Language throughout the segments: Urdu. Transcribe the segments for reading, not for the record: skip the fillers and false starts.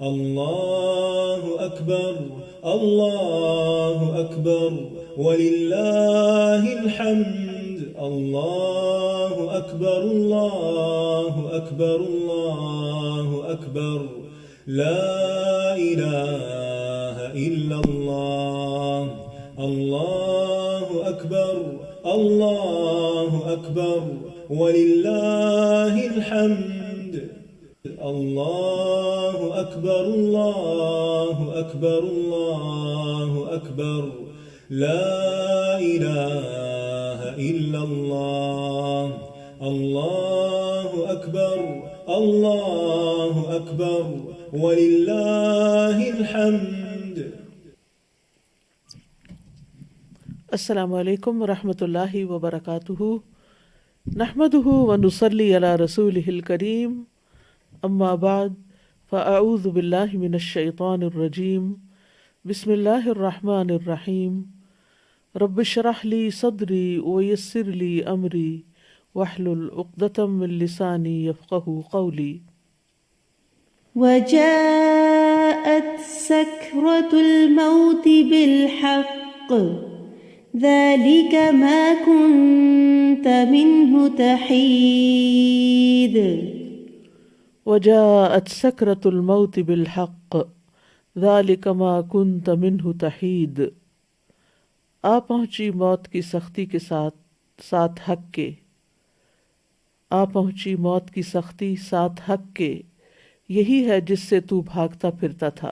اللہ اکبر اللہ اکبر وللہ الحمد اللہ اکبر اللہ اکبر اللہ اکبر لا الہ الا اللہ اللہ اکبر اللہ اکبر وللہ الحمد اللہ اکبر اللہ اکبر اللہ اکبر لا الہ الا اللہ اللہ اکبر اللہ اکبر وللہ الحمد۔ السلام علیکم ورحمۃ اللہ وبرکاتہ، نحمدہ ونصلی علی رسولہ الکریم، اما بعد فاعوذ باللہ من الشیطان الرجیم، بسم اللہ الرحمن الرحیم، رب اشرح لی صدری ویسر لی امری واحلل عقدۃ من لسانی یفقہوا قولی۔ وجاءت سكرة الموت بالحق ذلك ما كنت منه تحيد۔ وجاءت سکرۃ الموت بالحق ذلک ما کنت منہ تحید۔ آ پہنچی موت کی سختی کے ساتھ حق کے، آ پہنچی موت کی سختی ساتھ حق کے، یہی ہے جس سے تو بھاگتا پھرتا تھا۔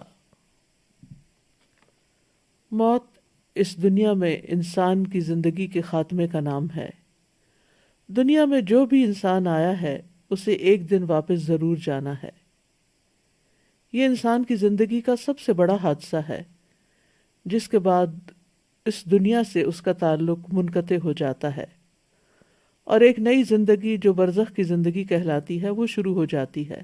موت اس دنیا میں انسان کی زندگی کے خاتمے کا نام ہے۔ دنیا میں جو بھی انسان آیا ہے اسے ایک دن واپس ضرور جانا ہے۔ یہ انسان کی زندگی کا سب سے بڑا حادثہ ہے، جس کے بعد اس دنیا سے اس کا تعلق منقطع ہو جاتا ہے اور ایک نئی زندگی جو برزخ کی زندگی کہلاتی ہے وہ شروع ہو جاتی ہے۔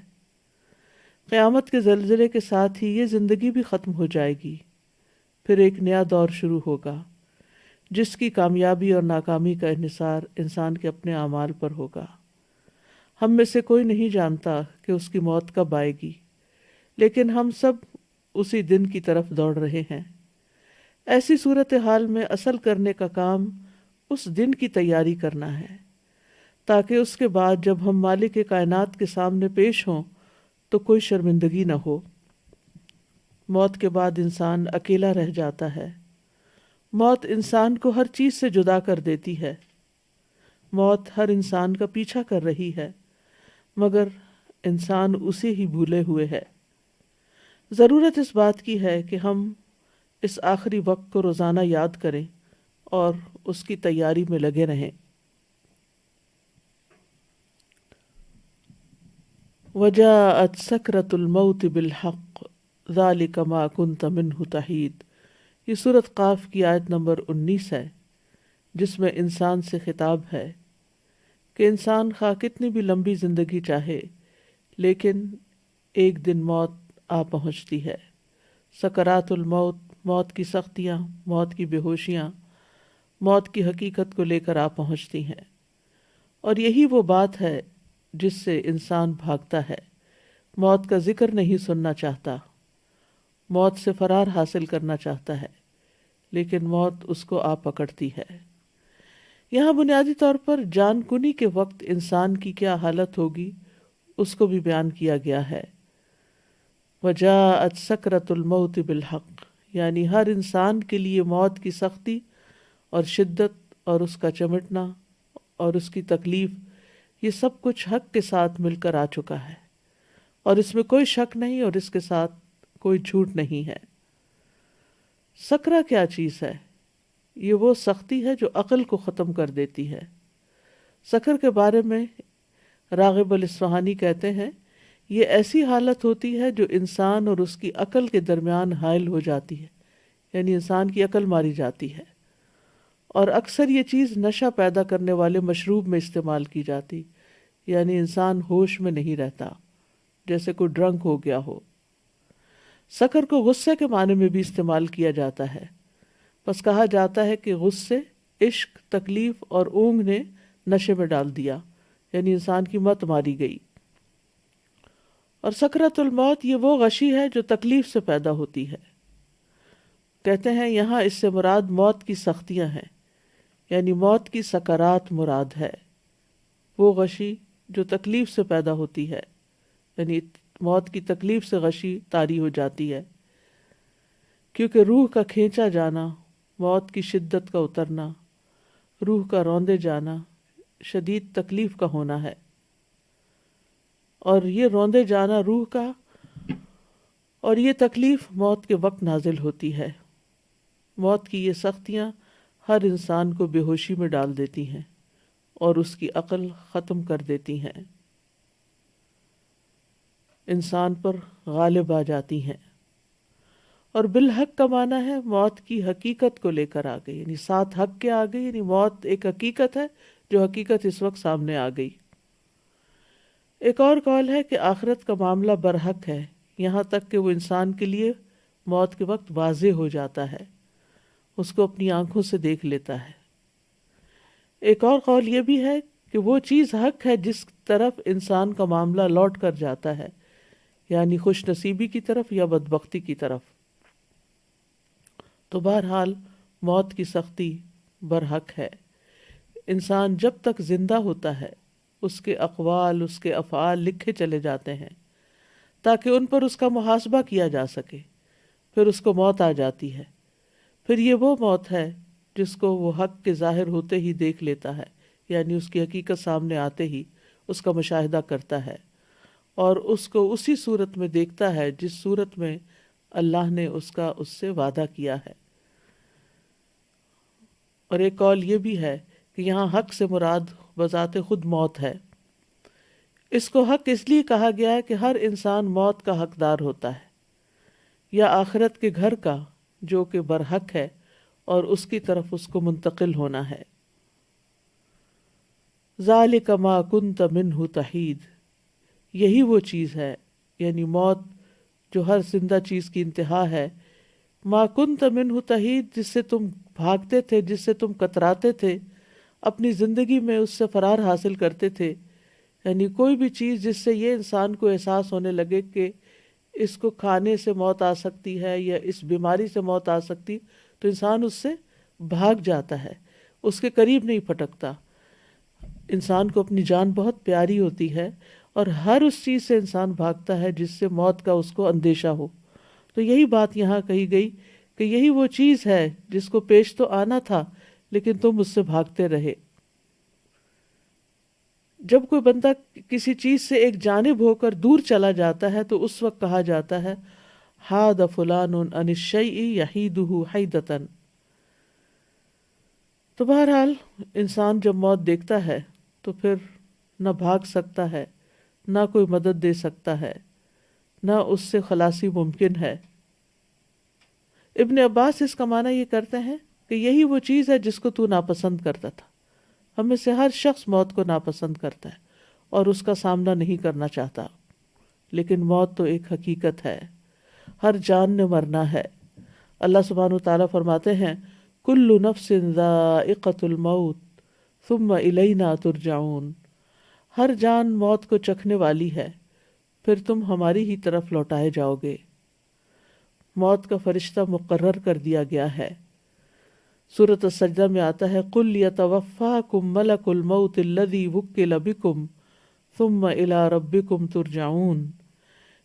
قیامت کے زلزلے کے ساتھ ہی یہ زندگی بھی ختم ہو جائے گی، پھر ایک نیا دور شروع ہوگا جس کی کامیابی اور ناکامی کا انحصار انسان کے اپنے اعمال پر ہوگا۔ ہم میں سے کوئی نہیں جانتا کہ اس کی موت کب آئے گی، لیکن ہم سب اسی دن کی طرف دوڑ رہے ہیں۔ ایسی صورتحال میں اصل کرنے کا کام اس دن کی تیاری کرنا ہے، تاکہ اس کے بعد جب ہم مالک کائنات کے سامنے پیش ہوں تو کوئی شرمندگی نہ ہو۔ موت کے بعد انسان اکیلا رہ جاتا ہے۔ موت انسان کو ہر چیز سے جدا کر دیتی ہے۔ موت ہر انسان کا پیچھا کر رہی ہے، مگر انسان اسے ہی بھولے ہوئے ہے۔ ضرورت اس بات کی ہے کہ ہم اس آخری وقت کو روزانہ یاد کریں اور اس کی تیاری میں لگے رہیں۔ وجاءت سکرۃ الموت بالحق ذلک ما کنت منہ تحید۔ یہ سورۃ قاف کی آیت نمبر 19 ہے، جس میں انسان سے خطاب ہے کہ انسان خواہ کتنی بھی لمبی زندگی چاہے، لیکن ایک دن موت آ پہنچتی ہے۔ سکرات الموت، موت کی سختیاں، موت کی بے ہوشیاں، موت کی حقیقت کو لے کر آ پہنچتی ہیں، اور یہی وہ بات ہے جس سے انسان بھاگتا ہے۔ موت کا ذکر نہیں سننا چاہتا، موت سے فرار حاصل کرنا چاہتا ہے، لیکن موت اس کو آ پکڑتی ہے۔ یہاں بنیادی طور پر جان کنی کے وقت انسان کی کیا حالت ہوگی اس کو بھی بیان کیا گیا ہے۔ وجاءت سکرۃ الموت بالحق، یعنی ہر انسان کے لیے موت کی سختی اور شدت اور اس کا چمٹنا اور اس کی تکلیف، یہ سب کچھ حق کے ساتھ مل کر آ چکا ہے، اور اس میں کوئی شک نہیں اور اس کے ساتھ کوئی جھوٹ نہیں ہے۔ سکرہ کیا چیز ہے؟ یہ وہ سختی ہے جو عقل کو ختم کر دیتی ہے۔ سکر کے بارے میں راغب الاصفہانی کہتے ہیں، یہ ایسی حالت ہوتی ہے جو انسان اور اس کی عقل کے درمیان حائل ہو جاتی ہے، یعنی انسان کی عقل ماری جاتی ہے، اور اکثر یہ چیز نشہ پیدا کرنے والے مشروب میں استعمال کی جاتی، یعنی انسان ہوش میں نہیں رہتا، جیسے کوئی ڈرنک ہو گیا ہو۔ سکر کو غصے کے معنی میں بھی استعمال کیا جاتا ہے، بس کہا جاتا ہے کہ غصے، عشق، تکلیف اور اونگ نے نشے میں ڈال دیا، یعنی انسان کی مت ماری گئی۔ اور سکرۃ الموت یہ وہ غشی ہے جو تکلیف سے پیدا ہوتی ہے. کہتے ہیں یہاں اس سے مراد موت کی سختیاں ہیں، یعنی موت کی سکرات مراد ہے، وہ غشی جو تکلیف سے پیدا ہوتی ہے، یعنی موت کی تکلیف سے غشی طاری ہو جاتی ہے، کیونکہ روح کا کھینچا جانا، موت کی شدت کا اترنا، روح کا روندے جانا شدید تکلیف کا ہونا ہے. اور یہ روندے جانا روح کا اور یہ تکلیف موت کے وقت نازل ہوتی ہے. موت کی یہ سختیاں ہر انسان کو بے ہوشی میں ڈال دیتی ہیں اور اس کی عقل ختم کر دیتی ہیں، انسان پر غالب آ جاتی ہیں. اور بالحق کا معنی ہے موت کی حقیقت کو لے کر آ گئی، یعنی ساتھ حق کے آ گئی، یعنی موت ایک حقیقت ہے جو حقیقت اس وقت سامنے آ گئی. ایک اور قول ہے کہ آخرت کا معاملہ برحق ہے، یہاں تک کہ وہ انسان کے لیے موت کے وقت واضح ہو جاتا ہے، اس کو اپنی آنکھوں سے دیکھ لیتا ہے. ایک اور قول یہ بھی ہے کہ وہ چیز حق ہے جس طرف انسان کا معاملہ لوٹ کر جاتا ہے، یعنی خوش نصیبی کی طرف یا بدبختی کی طرف. تو بہرحال موت کی سختی برحق ہے. انسان جب تک زندہ ہوتا ہے اس کے اقوال، اس کے افعال لکھے چلے جاتے ہیں تاکہ ان پر اس کا محاسبہ کیا جا سکے. پھر اس کو موت آ جاتی ہے، پھر یہ وہ موت ہے جس کو وہ حق کے ظاہر ہوتے ہی دیکھ لیتا ہے، یعنی اس کی حقیقت سامنے آتے ہی اس کا مشاہدہ کرتا ہے اور اس کو اسی صورت میں دیکھتا ہے جس صورت میں اللہ نے اس سے وعدہ کیا ہے. اور ایک قول یہ بھی ہے کہ یہاں حق سے مراد بذات خود موت ہے. اس کو حق اس لیے کہا گیا ہے کہ ہر انسان موت کا حقدار ہوتا ہے، یا آخرت کے گھر کا جو کہ برحق ہے اور اس کی طرف اس کو منتقل ہونا ہے. ذالک ما کنت منہ تحید، یہی وہ چیز ہے، یعنی موت جو ہر زندہ چیز کی انتہا ہے. ما کنت منہ تحید، جس سے تم بھاگتے تھے، جس سے تم کتراتے تھے، اپنی زندگی میں اس سے فرار حاصل کرتے تھے. یعنی کوئی بھی چیز جس سے یہ انسان کو احساس ہونے لگے کہ اس کو کھانے سے موت آ سکتی ہے یا اس بیماری سے موت آ سکتی، تو انسان اس سے بھاگ جاتا ہے، اس کے قریب نہیں پھٹکتا. انسان کو اپنی جان بہت پیاری ہوتی ہے اور ہر اس چیز سے انسان بھاگتا ہے جس سے موت کا اس کو اندیشہ ہو. تو یہی بات یہاں کہی گئی کہ یہی وہ چیز ہے جس کو پیش تو آنا تھا لیکن تم اس سے بھاگتے رہے. جب کوئی بندہ کسی چیز سے ایک جانب ہو کر دور چلا جاتا ہے تو اس وقت کہا جاتا ہے حاد فلان عن الشیء یحیدہ حیدۃ. تو بہرحال انسان جب موت دیکھتا ہے تو پھر نہ بھاگ سکتا ہے، نہ کوئی مدد دے سکتا ہے، نہ اس سے خلاصی ممکن ہے. ابن عباس اس کا معنی یہ کرتے ہیں کہ یہی وہ چیز ہے جس کو تو ناپسند کرتا تھا. ہم میں سے ہر شخص موت کو ناپسند کرتا ہے اور اس کا سامنا نہیں کرنا چاہتا، لیکن موت تو ایک حقیقت ہے، ہر جان نے مرنا ہے. اللہ سبحانہ وتعالیٰ فرماتے ہیں کل نفس ذائقۃ الموت ثم الینا ترجعون، ہر جان موت کو چکھنے والی ہے، پھر تم ہماری ہی طرف لوٹائے جاؤ گے. موت کا فرشتہ مقرر کر دیا گیا ہے. سورۃ السجدہ میں آتا ہے قل یتوفاکم ملک الموت الذی وکل بکم ثم الی ربکم ترجعون.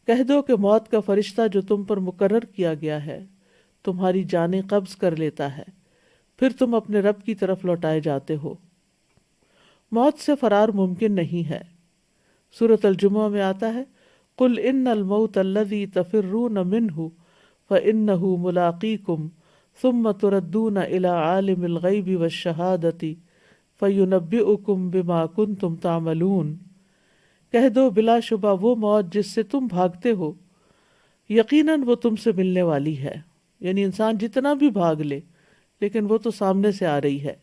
کہہ دو کہ موت کا فرشتہ جو تم پر مقرر کیا گیا ہے تمہاری جانیں قبض کر لیتا ہے، پھر تم اپنے رب کی طرف لوٹائے جاتے ہو. موت سے فرار ممکن نہیں ہے. سورۃ الجمعہ میں آتا ہے قل ان الموت الذی تفرون منہ فانہ ملاقیکم ثم تردون الی عالم الغیب والشہادۃ فینبئکم بما کنتم تعملون. کہہ دو بلا شبہ وہ موت جس سے تم بھاگتے ہو یقیناً وہ تم سے ملنے والی ہے. یعنی انسان جتنا بھی بھاگ لے لیکن وہ تو سامنے سے آ رہی ہے.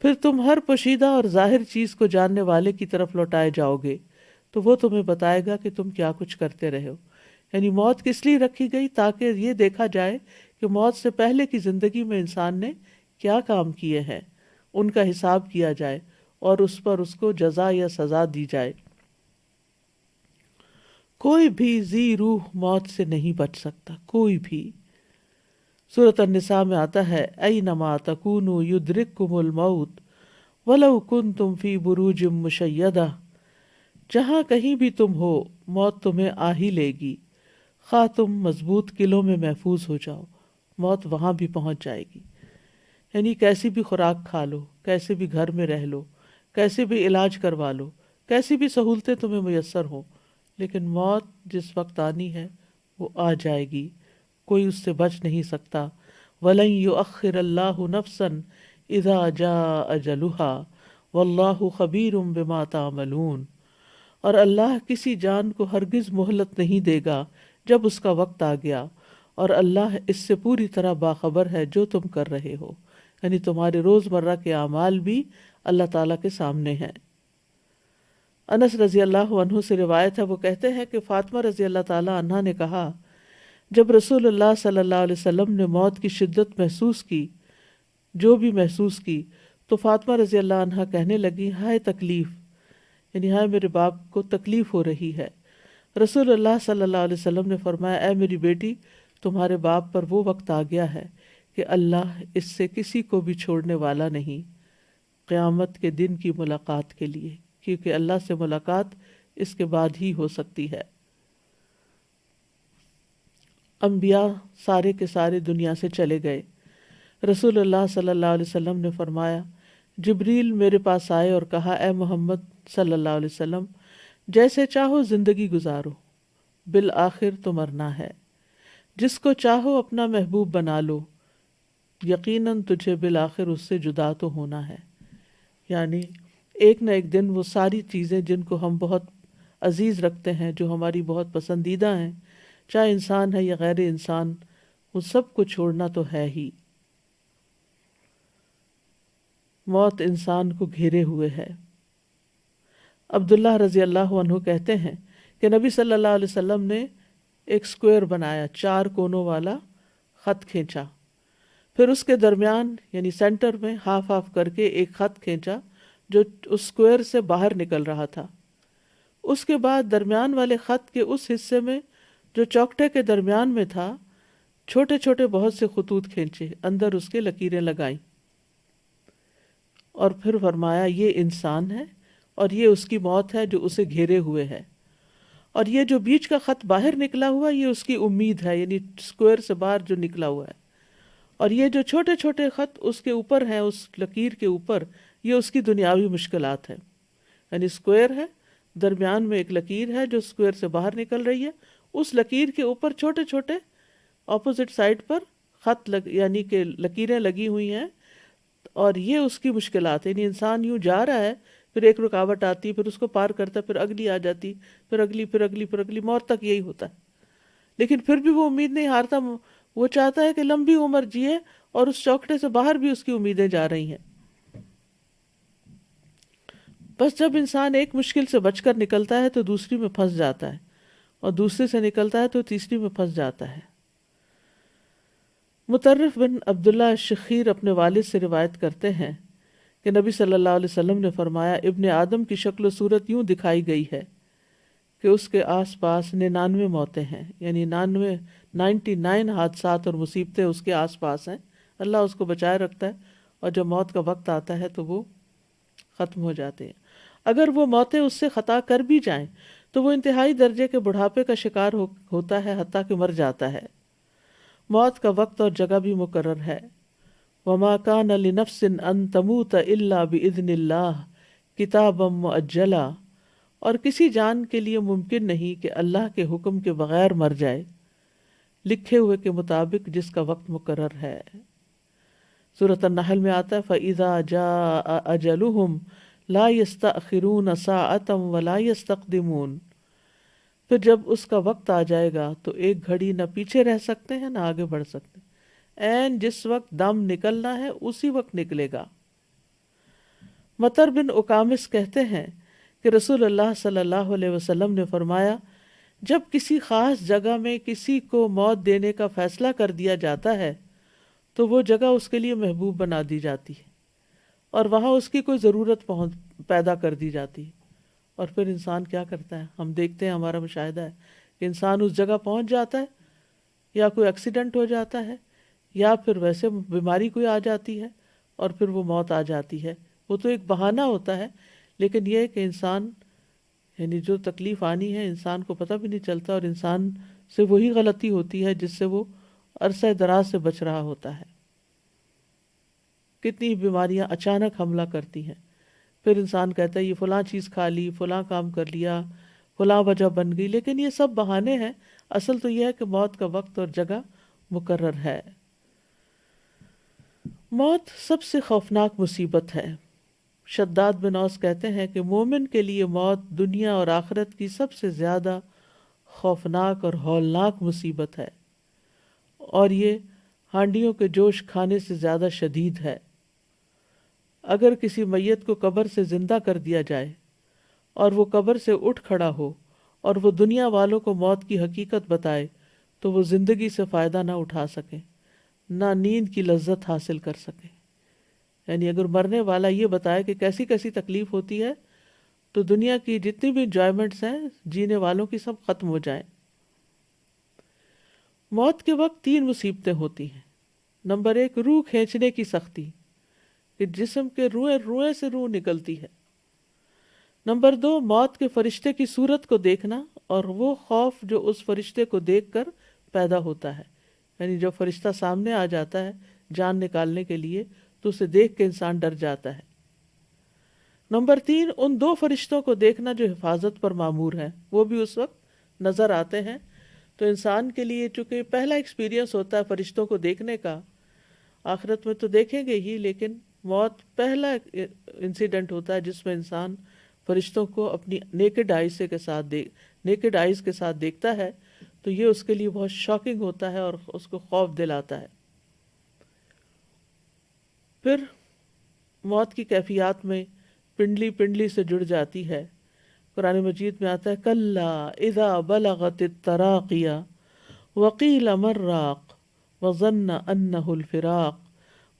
پھر تم ہر پوشیدہ اور ظاہر چیز کو جاننے والے کی طرف لوٹائے جاؤ گے تو وہ تمہیں بتائے گا کہ تم کیا کچھ کرتے رہے ہو. یعنی موت کس لیے رکھی گئی؟ تاکہ یہ دیکھا جائے کہ موت سے پہلے کی زندگی میں انسان نے کیا کام کیے ہیں، ان کا حساب کیا جائے اور اس پر اس کو جزا یا سزا دی جائے. کوئی بھی ذی روح موت سے نہیں بچ سکتا، کوئی بھی۔ سورۃ النساء میں آتا ہے اینما تکونوا یدرککم الموت ولو کنتم فی بروج مشیدہ، جہاں کہیں بھی تم ہو موت تمہیں آ ہی لے گی، خواہ تم مضبوط قلعوں میں محفوظ ہو جاؤ، موت وہاں بھی پہنچ جائے گی۔ یعنی کیسی بھی خوراک کھا لو، کیسے بھی گھر میں رہ لو، کیسے بھی علاج کروا لو، کیسی بھی سہولتیں تمہیں میسر ہوں، لیکن موت جس وقت آنی ہے وہ آ جائے گی، کوئی اس سے بچ نہیں سکتا۔ وَلَن يُؤَخِّرَ اللَّهُ نَفْسًا إِذَا جَاءَ أَجَلُهَا وَاللَّهُ خَبِيرٌ بِمَا تَعْمَلُونَ، اور اللہ کسی جان کو ہرگز مہلت نہیں دے گا جب اس کا وقت آ گیا، اور اللہ اس سے پوری طرح باخبر ہے جو تم کر رہے ہو۔ یعنی تمہارے روزمرہ کے اعمال بھی اللہ تعالیٰ کے سامنے ہیں۔ انس رضی اللہ عنہ سے روایت ہے، وہ کہتے ہیں کہ فاطمہ رضی اللہ تعالیٰ عنہ نے کہا، جب رسول اللہ صلی اللہ علیہ وسلم نے موت کی شدت محسوس کی، جو بھی محسوس کی، تو فاطمہ رضی اللہ عنہ کہنے لگی، ہائے تکلیف، یعنی ہائے میرے باپ کو تکلیف ہو رہی ہے۔ رسول اللہ صلی اللہ علیہ وسلم نے فرمایا، اے میری بیٹی، تمہارے باپ پر وہ وقت آ گیا ہے کہ اللہ اس سے کسی کو بھی چھوڑنے والا نہیں قیامت کے دن کی ملاقات کے لیے، کیونکہ اللہ سے ملاقات اس کے بعد ہی ہو سکتی ہے۔ انبیاء سارے کے سارے دنیا سے چلے گئے۔ رسول اللہ صلی اللہ علیہ وسلم نے فرمایا، جبریل میرے پاس آئے اور کہا، اے محمد صلی اللہ علیہ وسلم، جیسے چاہو زندگی گزارو، بالآخر تو مرنا ہے، جس کو چاہو اپنا محبوب بنا لو، یقیناً تجھے بالآخر اس سے جدا تو ہونا ہے۔ یعنی ایک نہ ایک دن وہ ساری چیزیں جن کو ہم بہت عزیز رکھتے ہیں، جو ہماری بہت پسندیدہ ہیں، چاہے انسان ہے یا غیر انسان، وہ سب کو چھوڑنا تو ہے ہی۔ موت انسان کو گھیرے ہوئے ہے۔ عبداللہ رضی اللہ عنہ کہتے ہیں کہ نبی صلی اللہ علیہ وسلم نے ایک اسکوئر بنایا، 4 کونوں والا خط کھینچا، پھر اس کے درمیان یعنی سینٹر میں ہاف کر کے ایک خط کھینچا جو اس اسکوئر سے باہر نکل رہا تھا۔ اس کے بعد درمیان والے خط کے اس حصے میں جو چوکٹے کے درمیان میں تھا، چھوٹے چھوٹے بہت سے خطوط کھینچے، اندر اس کے لکیریں لگائیں، اور پھر فرمایا، یہ انسان ہے اور یہ اس کی موت ہے جو اسے گھیرے ہوئے ہے، اور یہ جو بیچ کا خط باہر نکلا ہوا یہ اس کی امید ہے، یعنی اسکوئر سے باہر جو نکلا ہوا ہے، اور یہ جو چھوٹے چھوٹے خط اس کے اوپر ہیں، اس لکیر کے اوپر، یہ اس کی دنیاوی مشکلات ہیں۔ یعنی اسکوئر ہے، درمیان میں ایک لکیر ہے جو اسکوئر سے باہر نکل رہی ہے، اس لکیر کے اوپر چھوٹے چھوٹے اپوزٹ سائڈ پر خط یعنی کہ لکیریں لگی ہوئی ہیں، اور یہ اس کی مشکلات ہے۔ یعنی انسان یوں جا رہا ہے، پھر ایک رکاوٹ آتی، پھر اس کو پار کرتا، پھر اگلی آ جاتی، پھر اگلی، پھر اگلی، پھر اگلی، موت تک یہی ہوتا ہے، لیکن پھر بھی وہ امید نہیں ہارتا، وہ چاہتا ہے کہ لمبی عمر جیے، اور اس چوکٹے سے باہر بھی اس کی امیدیں جا رہی ہیں۔ بس جب انسان ایک مشکل سے بچ کر نکلتا ہے تو دوسری میں پھنس جاتا ہے، اور دوسرے سے نکلتا ہے تو تیسری میں پھنس جاتا ہے۔ مطرف بن عبداللہ شخیر اپنے والد سے روایت کرتے ہیں کہ نبی صلی اللہ علیہ وسلم نے فرمایا، ابن آدم کی شکل و صورت یوں دکھائی گئی ہے کہ اس کے آس پاس 99 موتیں ہیں، یعنی 99 حادثات اور مصیبتیں اس کے آس پاس ہیں، اللہ اس کو بچائے رکھتا ہے، اور جب موت کا وقت آتا ہے تو وہ ختم ہو جاتے ہیں۔ اگر وہ موتیں اس سے خطا کر بھی جائیں تو وہ انتہائی درجے کے بڑھاپے کا شکار ہوتا ہے، حتیٰ کہ مر جاتا ہے۔ موت کا وقت اور جگہ بھی مقرر ہے۔ وَمَا كَانَ لِنَفْسٍ أَن تَمُوتَ إِلَّا بِإِذْنِ اللَّهِ كِتَابًا مُؤَجَّلًا، اور کسی جان کے لیے ممکن نہیں کہ اللہ کے حکم کے بغیر مر جائے، لکھے ہوئے کے مطابق جس کا وقت مقرر ہے۔ سورۃ النحل میں آتا ہے، فَإِذَا جَاءَ أَجَلُهُمْ لَا يَسْتَأْخِرُونَ سَاعَةً وَلَا يَسْتَقْدِمُونَ، پھر جب اس کا وقت آ جائے گا تو ایک گھڑی نہ پیچھے رہ سکتے ہیں نہ آگے بڑھ سکتے، عین جس وقت دم نکلنا ہے اسی وقت نکلے گا۔ مطر بن اقامس کہتے ہیں کہ رسول اللہ صلی اللہ علیہ وسلم نے فرمایا، جب کسی خاص جگہ میں کسی کو موت دینے کا فیصلہ کر دیا جاتا ہے تو وہ جگہ اس کے لیے محبوب بنا دی جاتی ہے، اور وہاں اس کی کوئی ضرورت پیدا کر دی جاتی ہے، اور پھر انسان کیا کرتا ہے؟ ہم دیکھتے ہیں، ہمارا مشاہدہ ہے کہ انسان اس جگہ پہنچ جاتا ہے، یا کوئی ایکسیڈنٹ ہو جاتا ہے، یا پھر ویسے بیماری کوئی آ جاتی ہے اور پھر وہ موت آ جاتی ہے. وہ تو ایک بہانہ ہوتا ہے، لیکن یہ ہے کہ انسان یعنی جو تکلیف آنی ہے انسان کو پتہ بھی نہیں چلتا، اور انسان سے وہی غلطی ہوتی ہے جس سے وہ عرصہ دراز سے بچ رہا ہوتا ہے. کتنی بیماریاں اچانک حملہ کرتی ہیں، پھر انسان کہتا ہے یہ فلاں چیز کھا لی، فلاں کام کر لیا، فلاں وجہ بن گئی، لیکن یہ سب بہانے ہیں. اصل تو یہ ہے کہ موت کا وقت اور جگہ مقرر ہے. موت سب سے خوفناک مصیبت ہے. شداد بن اوس کہتے ہیں کہ مومن کے لیے موت دنیا اور آخرت کی سب سے زیادہ خوفناک اور ہولناک مصیبت ہے، اور یہ ہانڈیوں کے جوش کھانے سے زیادہ شدید ہے. اگر کسی میت کو قبر سے زندہ کر دیا جائے اور وہ قبر سے اٹھ کھڑا ہو اور وہ دنیا والوں کو موت کی حقیقت بتائے تو وہ زندگی سے فائدہ نہ اٹھا سکے، نہ نیند کی لذت حاصل کر سکے. یعنی اگر مرنے والا یہ بتائے کہ کیسی کیسی تکلیف ہوتی ہے تو دنیا کی جتنی بھی انجوائمنٹس ہیں جینے والوں کی سب ختم ہو جائیں. موت کے وقت 3 مصیبتیں ہوتی ہیں. نمبر 1 روح کھینچنے کی سختی کہ جسم کے روئیں سے روح نکلتی ہے. نمبر 2 موت کے فرشتے کی صورت کو دیکھنا اور وہ خوف جو اس فرشتے کو دیکھ کر پیدا ہوتا ہے. یعنی جب فرشتہ سامنے آ جاتا ہے جان نکالنے کے لیے تو اسے دیکھ کے انسان ڈر جاتا ہے. نمبر 3 ان 2 فرشتوں کو دیکھنا جو حفاظت پر مامور ہیں، وہ بھی اس وقت نظر آتے ہیں. تو انسان کے لیے چونکہ پہلا ایکسپیرینس ہوتا ہے فرشتوں کو دیکھنے کا، آخرت میں تو دیکھیں گے ہی، لیکن موت پہلا انسیڈنٹ ہوتا ہے جس میں انسان فرشتوں کو اپنی نیکڈ آئیز کے ساتھ دیکھتا ہے. تو یہ اس کے لیے بہت شاکنگ ہوتا ہے اور اس کو خوف دلاتا ہے. پھر موت کی کیفیات میں پنڈلی سے جڑ جاتی ہے. قرآن مجید میں آتا ہے کلا اذا بلغت التراقی وقیل من راق وظن انہ الفراق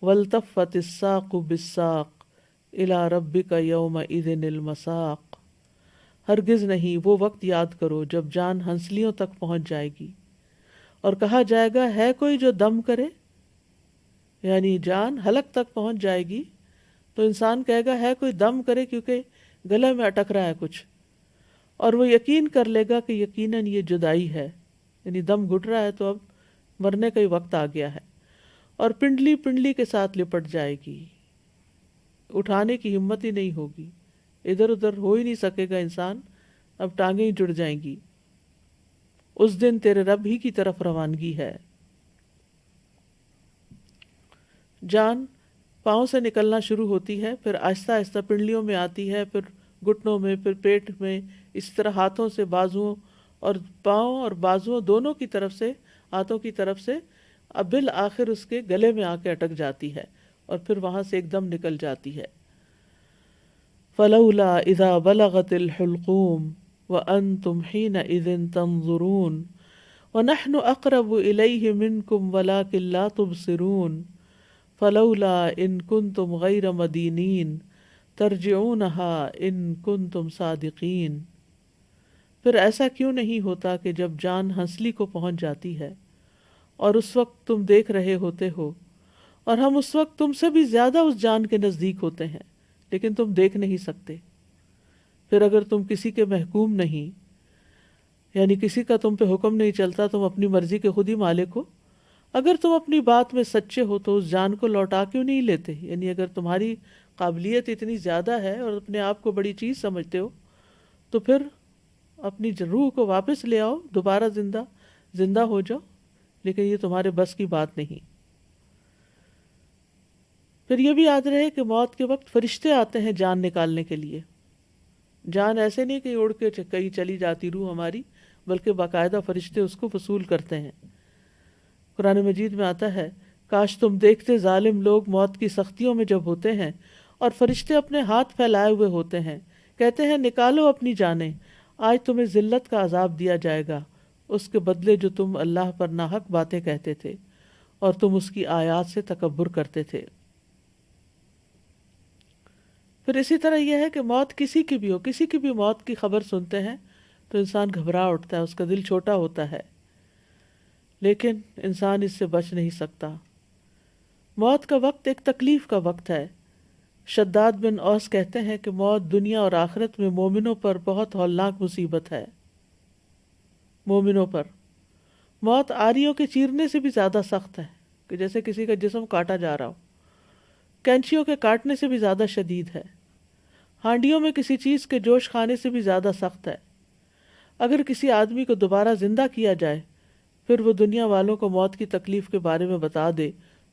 والتفت الساق بالساق الی ربک یومئذ المساق. ہرگز نہیں، وہ وقت یاد کرو جب جان ہنسلیوں تک پہنچ جائے گی اور کہا جائے گا ہے کوئی جو دم کرے. یعنی جان حلق تک پہنچ جائے گی تو انسان کہے گا ہے کوئی دم کرے، کیونکہ گلے میں اٹک رہا ہے کچھ، اور وہ یقین کر لے گا کہ یقیناً یہ جدائی ہے، یعنی دم گھٹ رہا ہے تو اب مرنے کا ہی وقت آ گیا ہے. اور پنڈلی کے ساتھ لپٹ جائے گی، اٹھانے کی ہمت ہی نہیں ہوگی، ادھر ادھر ہو ہی نہیں سکے گا انسان، اب ٹانگیں ہی جڑ جائیں گی. اس دن تیرے رب ہی کی طرف روانگی ہے. جان پاؤں سے نکلنا شروع ہوتی ہے، پھر آہستہ آہستہ پنڈلیوں میں آتی ہے، پھر گھٹنوں میں، پھر پیٹ میں، اس طرح ہاتھوں سے، بازوؤں اور پاؤں اور بازوؤں دونوں کی طرف سے، ہاتھوں کی طرف سے، اب بالآخر اس کے گلے میں آ کے اٹک جاتی ہے اور پھر وہاں سے ایک دم نکل جاتی ہے. فلولا اذا بلغت الحلقوم وانتم حينئذ تنظرون ونحن اقرب الیہ منکم ولکن لا تبصرون فلولا ان کنتم غیر مدینین ترجعونها ان کنتم صادقین. پھر ایسا کیوں نہیں ہوتا کہ جب جان ہنسلی کو پہنچ جاتی ہے اور اس وقت تم دیکھ رہے ہوتے ہو، اور ہم اس وقت تم سے بھی زیادہ اس جان کے نزدیک ہوتے ہیں لیکن تم دیکھ نہیں سکتے. پھر اگر تم کسی کے محکوم نہیں، یعنی کسی کا تم پہ حکم نہیں چلتا، تم اپنی مرضی کے خود ہی مالک ہو، اگر تم اپنی بات میں سچے ہو تو اس جان کو لوٹا کیوں نہیں لیتے؟ یعنی اگر تمہاری قابلیت اتنی زیادہ ہے اور اپنے آپ کو بڑی چیز سمجھتے ہو تو پھر اپنی روح کو واپس لے آؤ، دوبارہ زندہ ہو جاؤ، لیکن یہ تمہارے بس کی بات نہیں. پھر یہ بھی یاد رہے کہ موت کے وقت فرشتے آتے ہیں جان نکالنے کے لیے. جان ایسے نہیں کہ اڑ کے کہیں چلی جاتی روح ہماری، بلکہ باقاعدہ فرشتے اس کو وصول کرتے ہیں. قرآن مجید میں آتا ہے کاش تم دیکھتے ظالم لوگ موت کی سختیوں میں جب ہوتے ہیں اور فرشتے اپنے ہاتھ پھیلائے ہوئے ہوتے ہیں، کہتے ہیں نکالو اپنی جانیں، آج تمہیں ذلت کا عذاب دیا جائے گا اس کے بدلے جو تم اللہ پر ناحق باتیں کہتے تھے اور تم اس کی آیات سے تکبر کرتے تھے. پھر اسی طرح یہ ہے کہ موت کسی کی بھی ہو، کسی کی بھی موت کی خبر سنتے ہیں تو انسان گھبرا اٹھتا ہے، اس کا دل چھوٹا ہوتا ہے، لیکن انسان اس سے بچ نہیں سکتا۔ موت کا وقت ایک تکلیف کا وقت ہے۔ شداد بن اوس کہتے ہیں کہ موت دنیا اور آخرت میں مومنوں پر بہت ہولناک مصیبت ہے۔ مومنوں پر موت آریوں کے چیرنے سے بھی زیادہ سخت ہے، کہ جیسے کسی کا جسم کاٹا جا رہا ہو، کینچیوں کے کاٹنے سے بھی زیادہ شدید ہے، ہانڈیوں میں کسی چیز کے جوش کھانے سے بھی زیادہ سخت ہے۔ اگر کسی آدمی کو دوبارہ زندہ کیا جائے پھر وہ دنیا والوں کو موت کی تکلیف کے بارے میں بتا دے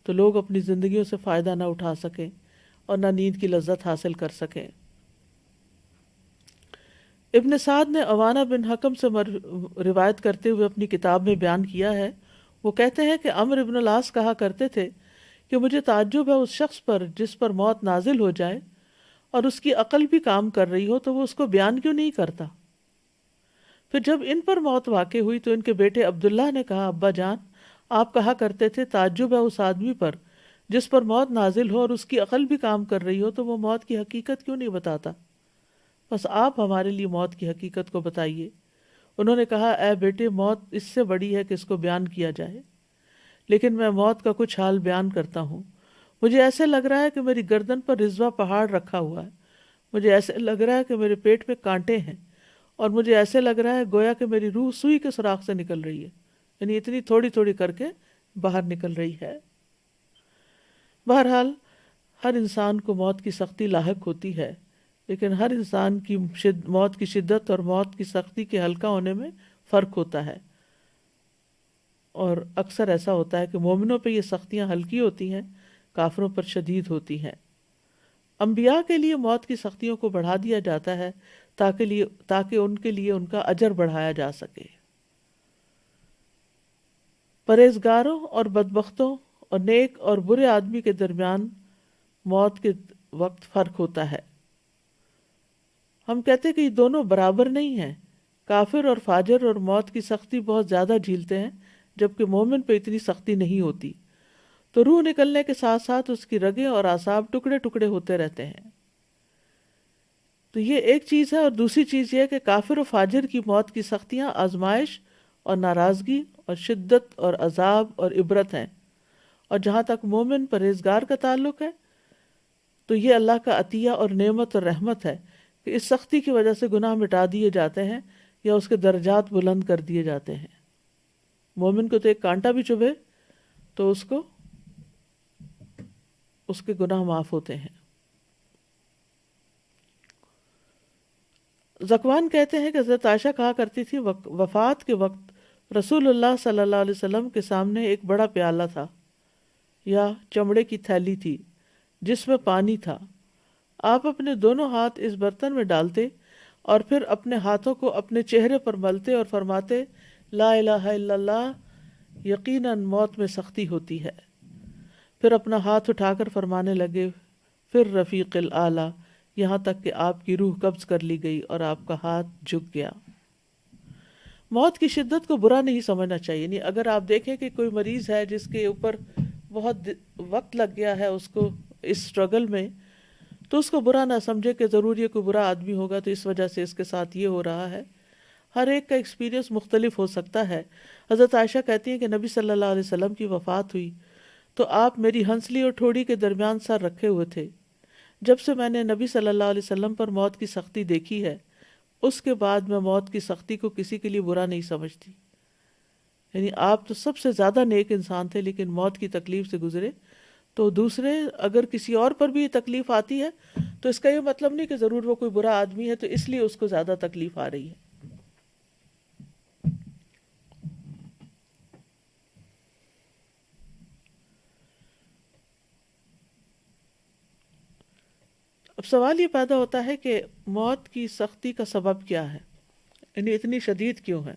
تو لوگ اپنی زندگیوں سے فائدہ نہ اٹھا سکیں اور نہ نیند کی لذت حاصل کر سکیں۔ ابن سعد نے عوانہ بن حکم سے روایت کرتے ہوئے اپنی کتاب میں بیان کیا ہے، وہ کہتے ہیں کہ عمرو بن العاص کہا کرتے تھے کہ مجھے تعجب ہے اس شخص پر جس پر موت نازل ہو جائے اور اس کی عقل بھی کام کر رہی ہو تو وہ اس کو بیان کیوں نہیں کرتا۔ پھر جب ان پر موت واقع ہوئی تو ان کے بیٹے عبداللہ نے کہا، ابا جان، آپ کہا کرتے تھے تعجب ہے اس آدمی پر جس پر موت نازل ہو اور اس کی عقل بھی کام کر رہی ہو تو وہ موت کی حقیقت کیوں نہیں بتاتا؟ بس آپ ہمارے لیے موت کی حقیقت کو بتائیے۔ انہوں نے کہا، اے بیٹے، موت اس سے بڑی ہے کہ اس کو بیان کیا جائے، لیکن میں موت کا کچھ حال بیان کرتا ہوں۔ مجھے ایسے لگ رہا ہے کہ میری گردن پر رضوہ پہاڑ رکھا ہوا ہے، مجھے ایسے لگ رہا ہے کہ میرے پیٹ میں کانٹے ہیں، اور مجھے ایسے لگ رہا ہے گویا کہ میری روح سوئی کے سوراخ سے نکل رہی ہے، یعنی اتنی تھوڑی تھوڑی کر کے باہر نکل رہی ہے۔ بہرحال ہر انسان کو موت کی سختی لاحق ہوتی ہے، لیکن ہر انسان کی موت کی شدت اور موت کی سختی کے ہلکا ہونے میں فرق ہوتا ہے، اور اکثر ایسا ہوتا ہے کہ مومنوں پہ یہ سختیاں ہلکی ہوتی ہیں، کافروں پر شدید ہوتی ہیں۔ انبیاء کے لیے موت کی سختیوں کو بڑھا دیا جاتا ہے تاکہ ان کے لیے ان کا اجر بڑھایا جا سکے۔ پرہیزگاروں اور بدبختوں اور نیک اور برے آدمی کے درمیان موت کے وقت فرق ہوتا ہے۔ ہم کہتے کہ یہ دونوں برابر نہیں ہیں، کافر اور فاجر اور موت کی سختی بہت زیادہ جھیلتے ہیں جبکہ مومن پہ اتنی سختی نہیں ہوتی، تو روح نکلنے کے ساتھ ساتھ اس کی رگیں اور اعصاب ٹکڑے ٹکڑے ہوتے رہتے ہیں۔ تو یہ ایک چیز ہے، اور دوسری چیز یہ ہے کہ کافر و فاجر کی موت کی سختیاں آزمائش اور ناراضگی اور شدت اور عذاب اور عبرت ہیں، اور جہاں تک مومن پرہیزگار کا تعلق ہے تو یہ اللہ کا عطیہ اور نعمت اور رحمت ہے کہ اس سختی کی وجہ سے گناہ مٹا دیے جاتے ہیں یا اس کے درجات بلند کر دیے جاتے ہیں۔ مومن کو تو ایک کانٹا بھی چبھے تو اس کے گناہ معاف ہوتے ہیں۔ ذکوان کہتے ہیں کہ حضرت عائشہ کہا کرتی تھی، وفات کے وقت رسول اللہ صلی اللہ علیہ وسلم کے سامنے ایک بڑا پیالہ تھا یا چمڑے کی تھیلی تھی جس میں پانی تھا۔ آپ اپنے دونوں ہاتھ اس برتن میں ڈالتے اور پھر اپنے ہاتھوں کو اپنے چہرے پر ملتے اور فرماتے، لا الہ الا اللہ، یقیناً موت میں سختی ہوتی ہے۔ پھر اپنا ہاتھ اٹھا کر فرمانے لگے، پھر رفیق الاعلیٰ، یہاں تک کہ آپ کی روح قبض کر لی گئی اور آپ کا ہاتھ جھک گیا۔ موت کی شدت کو برا نہیں سمجھنا چاہیے، یعنی اگر آپ دیکھیں کہ کوئی مریض ہے جس کے اوپر بہت وقت لگ گیا ہے اس کو اس اسٹرگل میں، تو اس کو برا نہ سمجھے کہ ضرور یہ کوئی برا آدمی ہوگا تو اس وجہ سے اس کے ساتھ یہ ہو رہا ہے۔ ہر ایک کا ایکسپیرینس مختلف ہو سکتا ہے۔ حضرت عائشہ کہتی ہیں کہ نبی صلی اللہ علیہ وسلم کی وفات ہوئی تو آپ میری ہنسلی اور ٹھوڑی کے درمیان سر رکھے ہوئے تھے۔ جب سے میں نے نبی صلی اللہ علیہ وسلم پر موت کی سختی دیکھی ہے، اس کے بعد میں موت کی سختی کو کسی کے لیے برا نہیں سمجھتی۔ یعنی آپ تو سب سے زیادہ نیک انسان تھے، لیکن موت کی تکلیف سے گزرے، تو دوسرے اگر کسی اور پر بھی یہ تکلیف آتی ہے تو اس کا یہ مطلب نہیں کہ ضرور وہ کوئی برا آدمی ہے تو اس لیے اس کو زیادہ تکلیف آ رہی ہے۔ اب سوال یہ پیدا ہوتا ہے کہ موت کی سختی کا سبب کیا ہے، یعنی اتنی شدید کیوں ہے؟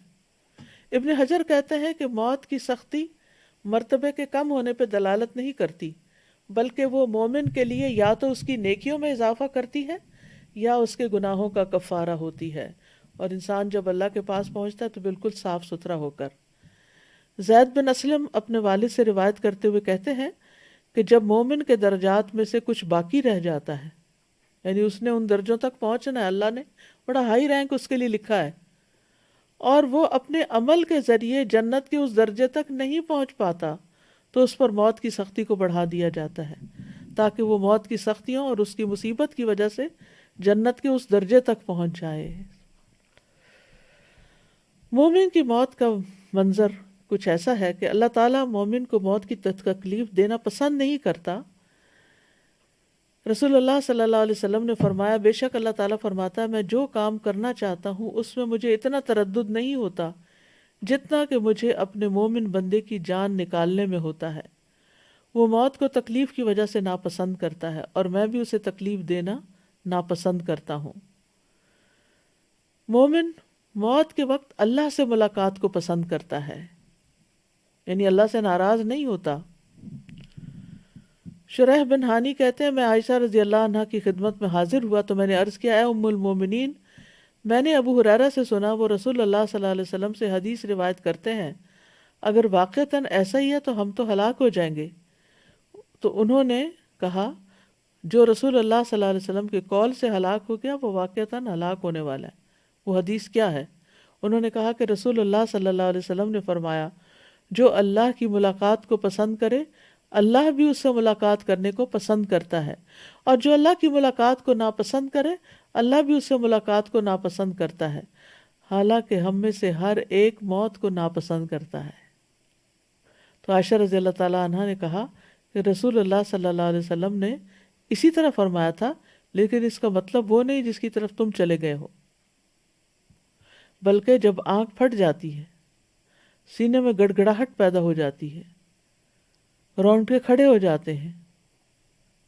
ابن حجر کہتے ہیں کہ موت کی سختی مرتبے کے کم ہونے پہ دلالت نہیں کرتی، بلکہ وہ مومن کے لیے یا تو اس کی نیکیوں میں اضافہ کرتی ہے یا اس کے گناہوں کا کفارہ ہوتی ہے، اور انسان جب اللہ کے پاس پہنچتا ہے تو بالکل صاف ستھرا ہو کر۔ زید بن اسلم اپنے والد سے روایت کرتے ہوئے کہتے ہیں کہ جب مومن کے درجات میں سے کچھ باقی رہ جاتا ہے یعنی اس نے ان درجوں تک پہنچنا ہے، اللہ نے بڑا ہائی رینک اس کے لیے لکھا ہے، اور وہ اپنے عمل کے ذریعے جنت کے اس درجے تک نہیں پہنچ پاتا تو اس پر موت کی سختی کو بڑھا دیا جاتا ہے تاکہ وہ موت کی سختیوں اور اس کی مصیبت کی وجہ سے جنت کے اس درجے تک پہنچ جائے۔ مومن کی موت کا منظر کچھ ایسا ہے کہ اللہ تعالیٰ مومن کو موت کی تکلیف دینا پسند نہیں کرتا۔ رسول اللہ صلی اللہ علیہ وسلم نے فرمایا، بے شک اللہ تعالیٰ فرماتا ہے میں جو کام کرنا چاہتا ہوں اس میں مجھے اتنا تردد نہیں ہوتا جتنا کہ مجھے اپنے مومن بندے کی جان نکالنے میں ہوتا ہے۔ وہ موت کو تکلیف کی وجہ سے ناپسند کرتا ہے اور میں بھی اسے تکلیف دینا ناپسند کرتا ہوں۔ مومن موت کے وقت اللہ سے ملاقات کو پسند کرتا ہے، یعنی اللہ سے ناراض نہیں ہوتا۔ شریح بن ہانی کہتے ہیں، میں عائشہ رضی اللہ عنہ کی خدمت میں حاضر ہوا تو میں نے عرض کیا، اے ام المومنین، میں نے ابو ہریرہ سے سنا وہ رسول اللہ صلی اللہ علیہ وسلم سے حدیث روایت کرتے ہیں، اگر واقعتاً ایسا ہی ہے تو ہم تو ہلاک ہو جائیں گے۔ تو انہوں نے کہا، جو رسول اللہ صلی اللہ علیہ وسلم کے قول سے ہلاک ہو گیا وہ واقعتاً ہلاک ہونے والا ہے۔ وہ حدیث کیا ہے؟ انہوں نے کہا کہ رسول اللہ صلی اللہ علیہ وسلم نے فرمایا، جو اللہ کی ملاقات کو پسند کرے اللہ بھی اس سے ملاقات کرنے کو پسند کرتا ہے، اور جو اللہ کی ملاقات کو ناپسند کرے اللہ بھی اس سے ملاقات کو ناپسند کرتا ہے، حالانکہ ہم میں سے ہر ایک موت کو ناپسند کرتا ہے۔ تو عائشہ رضی اللہ تعالیٰ عنہ نے کہا کہ رسول اللہ صلی اللہ علیہ وسلم نے اسی طرح فرمایا تھا، لیکن اس کا مطلب وہ نہیں جس کی طرف تم چلے گئے ہو، بلکہ جب آنکھ پھٹ جاتی ہے، سینے میں گڑگڑاہٹ پیدا ہو جاتی ہے، رونگٹے کھڑے ہو جاتے ہیں،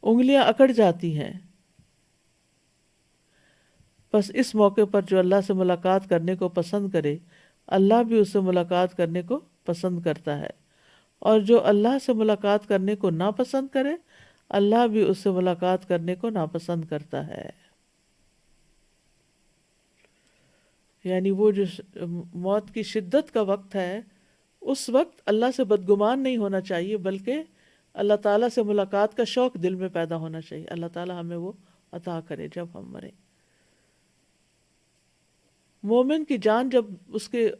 انگلیاں اکڑ جاتی ہیں، بس اس موقع پر جو اللہ سے ملاقات کرنے کو پسند کرے اللہ بھی اس سے ملاقات کرنے کو پسند کرتا ہے، اور جو اللہ سے ملاقات کرنے کو ناپسند کرے اللہ بھی اس سے ملاقات کرنے کو ناپسند کرتا ہے۔ یعنی وہ جو موت کی شدت کا وقت ہے اس وقت اللہ سے بدگمان نہیں ہونا چاہیے، بلکہ اللہ تعالیٰ سے ملاقات کا شوق دل میں پیدا ہونا چاہیے۔ اللہ تعالیٰ ہمیں وہ عطا کرے جب ہم مریں۔ مومن کی جان جب اس کے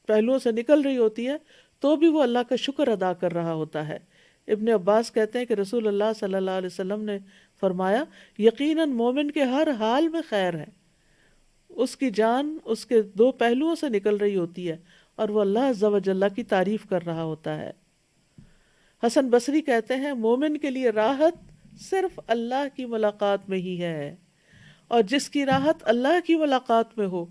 پہلوؤں سے نکل رہی ہوتی ہے تو بھی وہ اللہ کا شکر ادا کر رہا ہوتا ہے۔ ابن عباس کہتے ہیں کہ رسول اللہ صلی اللہ علیہ وسلم نے فرمایا، یقیناً مومن کے ہر حال میں خیر ہے، اس کی جان اس کے دو پہلوؤں سے نکل رہی ہوتی ہے اور وہ اللہ عز و جل کی تعریف کر رہا ہوتا ہے۔ حسن بصری کہتے ہیں، مومن کے لیے راحت صرف اللہ کی ملاقات میں ہی ہے، اور جس کی راحت اللہ کی ملاقات میں ہو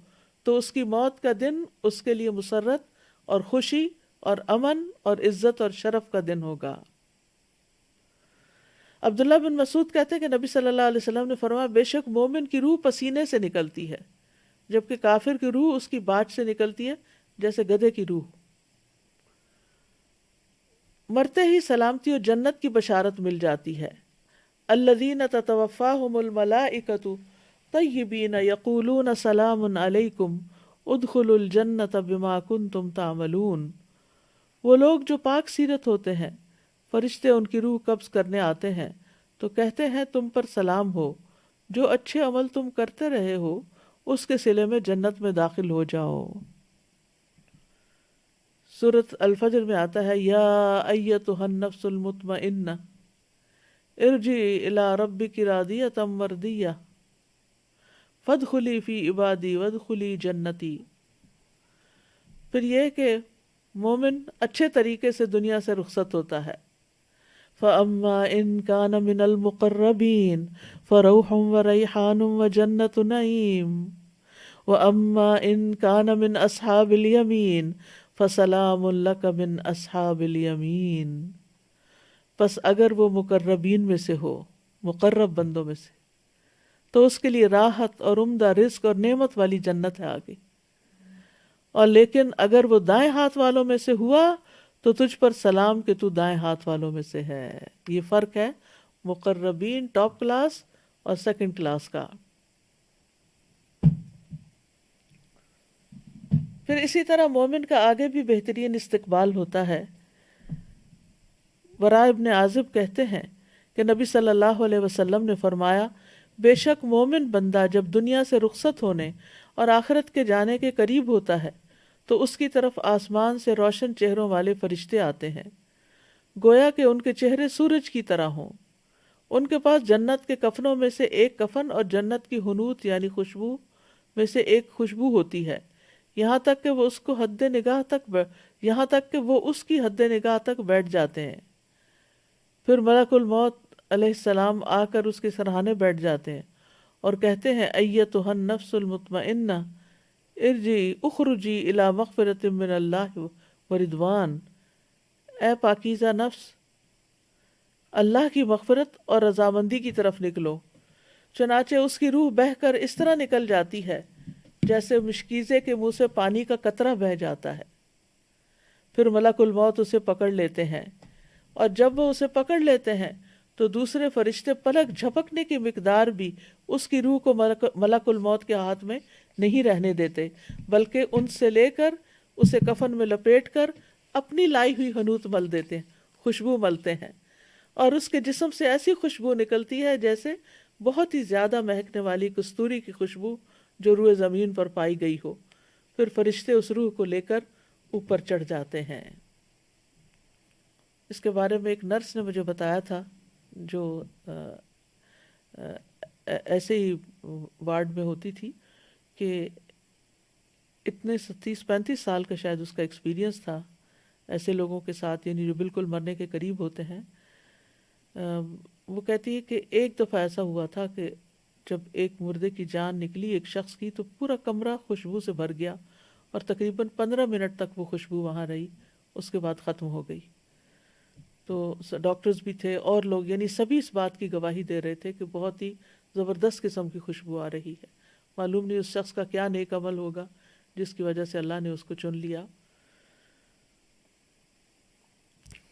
تو اس کی موت کا دن اس کے لیے مسرت اور خوشی اور امن اور عزت اور شرف کا دن ہوگا۔ عبداللہ بن مسعود کہتے ہیں کہ نبی صلی اللہ علیہ وسلم نے فرمایا، بے شک مومن کی روح پسینے سے نکلتی ہے، جبکہ کافر کی روح اس کی باٹ سے نکلتی ہے جیسے گدھے کی روح۔ مرتے ہی سلامتی اور جنت کی بشارت مل جاتی ہے۔ الذین تتوفاہم الملائکۃ طیبین یقولون سلام علیکم ادخلوا الجنۃ بما کنتم تعملون۔ وہ لوگ جو پاک سیرت ہوتے ہیں، فرشتے ان کی روح قبض کرنے آتے ہیں تو کہتے ہیں تم پر سلام ہو، جو اچھے عمل تم کرتے رہے ہو اس کے صلے میں جنت میں داخل ہو جاؤ۔ سورۃ الفجر میں آتا ہے، یا ایتھا النفس المطمئنہ ارجعی الی ربک راضیۃ مرضیہ فادخلی فی عبادی وادخلی جنتی۔ پھر یہ کہ مومن اچھے طریقے سے دنیا سے رخصت ہوتا ہے۔ فَأَمَّا إِن كَانَ مِنَ الْمُقَرَّبِينَ فَرَوْحٌ وَرَيْحَانٌ وَجَنَّةُ نَعِيمٍ وَأَمَّا إِن كَانَ مِنْ أَصْحَابِ الْيَمِينِ فَسَلَامٌ لَكَ مِنْ أَصْحَابِ الْيَمِينِ۔ پس اگر وہ مقربین میں سے ہو، مقرب بندوں میں سے، تو اس کے لیے راحت اور عمدہ رزق اور نعمت والی جنت ہے آگے، اور لیکن اگر وہ دائیں ہاتھ والوں میں سے ہوا تو تجھ پر سلام کہ تو دائیں ہاتھ والوں میں سے ہے۔ یہ فرق ہے مقربین ٹاپ کلاس اور سیکنڈ کلاس کا۔ پھر اسی طرح مومن کا آگے بھی بہترین استقبال ہوتا ہے۔ براء ابن عازب کہتے ہیں کہ نبی صلی اللہ علیہ وسلم نے فرمایا بے شک مومن بندہ جب دنیا سے رخصت ہونے اور آخرت کے جانے کے قریب ہوتا ہے تو اس کی طرف آسمان سے روشن چہروں والے فرشتے آتے ہیں، گویا کہ ان کے چہرے سورج کی طرح ہوں۔ ان کے پاس جنت کے کفنوں میں سے ایک کفن اور جنت کی حنوت یعنی خوشبو میں سے ایک خوشبو ہوتی ہے، یہاں تک کہ وہ اس کی حد نگاہ تک بیٹھ جاتے ہیں۔ پھر ملک الموت علیہ السلام آ کر اس کے سرہانے بیٹھ جاتے ہیں اور کہتے ہیں ایتھا النفس المطمئنہ ارجعی اخرجی الی مغفرۃ من اللہ ورضوان، اے پاکیزہ نفس اللہ کی مغفرت اور رضامندی کی طرف نکلو۔ چنانچہ اس کی روح بہہ کر اس طرح نکل جاتی ہے جیسے مشکیزے کے منہ سے پانی کا قطرہ بہہ جاتا ہے۔ پھر ملک الموت اسے پکڑ لیتے ہیں، اور جب وہ اسے پکڑ لیتے ہیں تو دوسرے فرشتے پلک جھپکنے کی مقدار بھی اس کی روح کو ملک الموت کے ہاتھ میں نہیں رہنے دیتے، بلکہ ان سے لے کر اسے کفن میں لپیٹ کر اپنی لائی ہوئی حنوت مل دیتے ہیں، خوشبو ملتے ہیں، اور اس کے جسم سے ایسی خوشبو نکلتی ہے جیسے بہت ہی زیادہ مہکنے والی کستوری کی خوشبو جو روئے زمین پر پائی گئی ہو۔ پھر فرشتے اس روح کو لے کر اوپر چڑھ جاتے ہیں۔ اس کے بارے میں ایک نرس نے مجھے بتایا تھا جو ایسے ہی وارڈ میں ہوتی تھی، کہ اتنے 30-35 سال کا شاید اس کا ایکسپیرینس تھا ایسے لوگوں کے ساتھ، یعنی جو بالکل مرنے کے قریب ہوتے ہیں۔ وہ کہتی ہے کہ ایک دفعہ ایسا ہوا تھا کہ جب ایک مردے کی جان نکلی ایک شخص کی تو پورا کمرہ خوشبو سے بھر گیا، اور تقریباً 15 منٹ تک وہ خوشبو وہاں رہی، اس کے بعد ختم ہو گئی۔ تو ڈاکٹرز بھی تھے اور لوگ، یعنی سبھی اس بات کی گواہی دے رہے تھے کہ بہت ہی زبردست قسم کی خوشبو آ رہی ہے۔ معلوم نہیں اس شخص کا کیا نیک عمل ہوگا جس کی وجہ سے اللہ نے اس کو چن لیا۔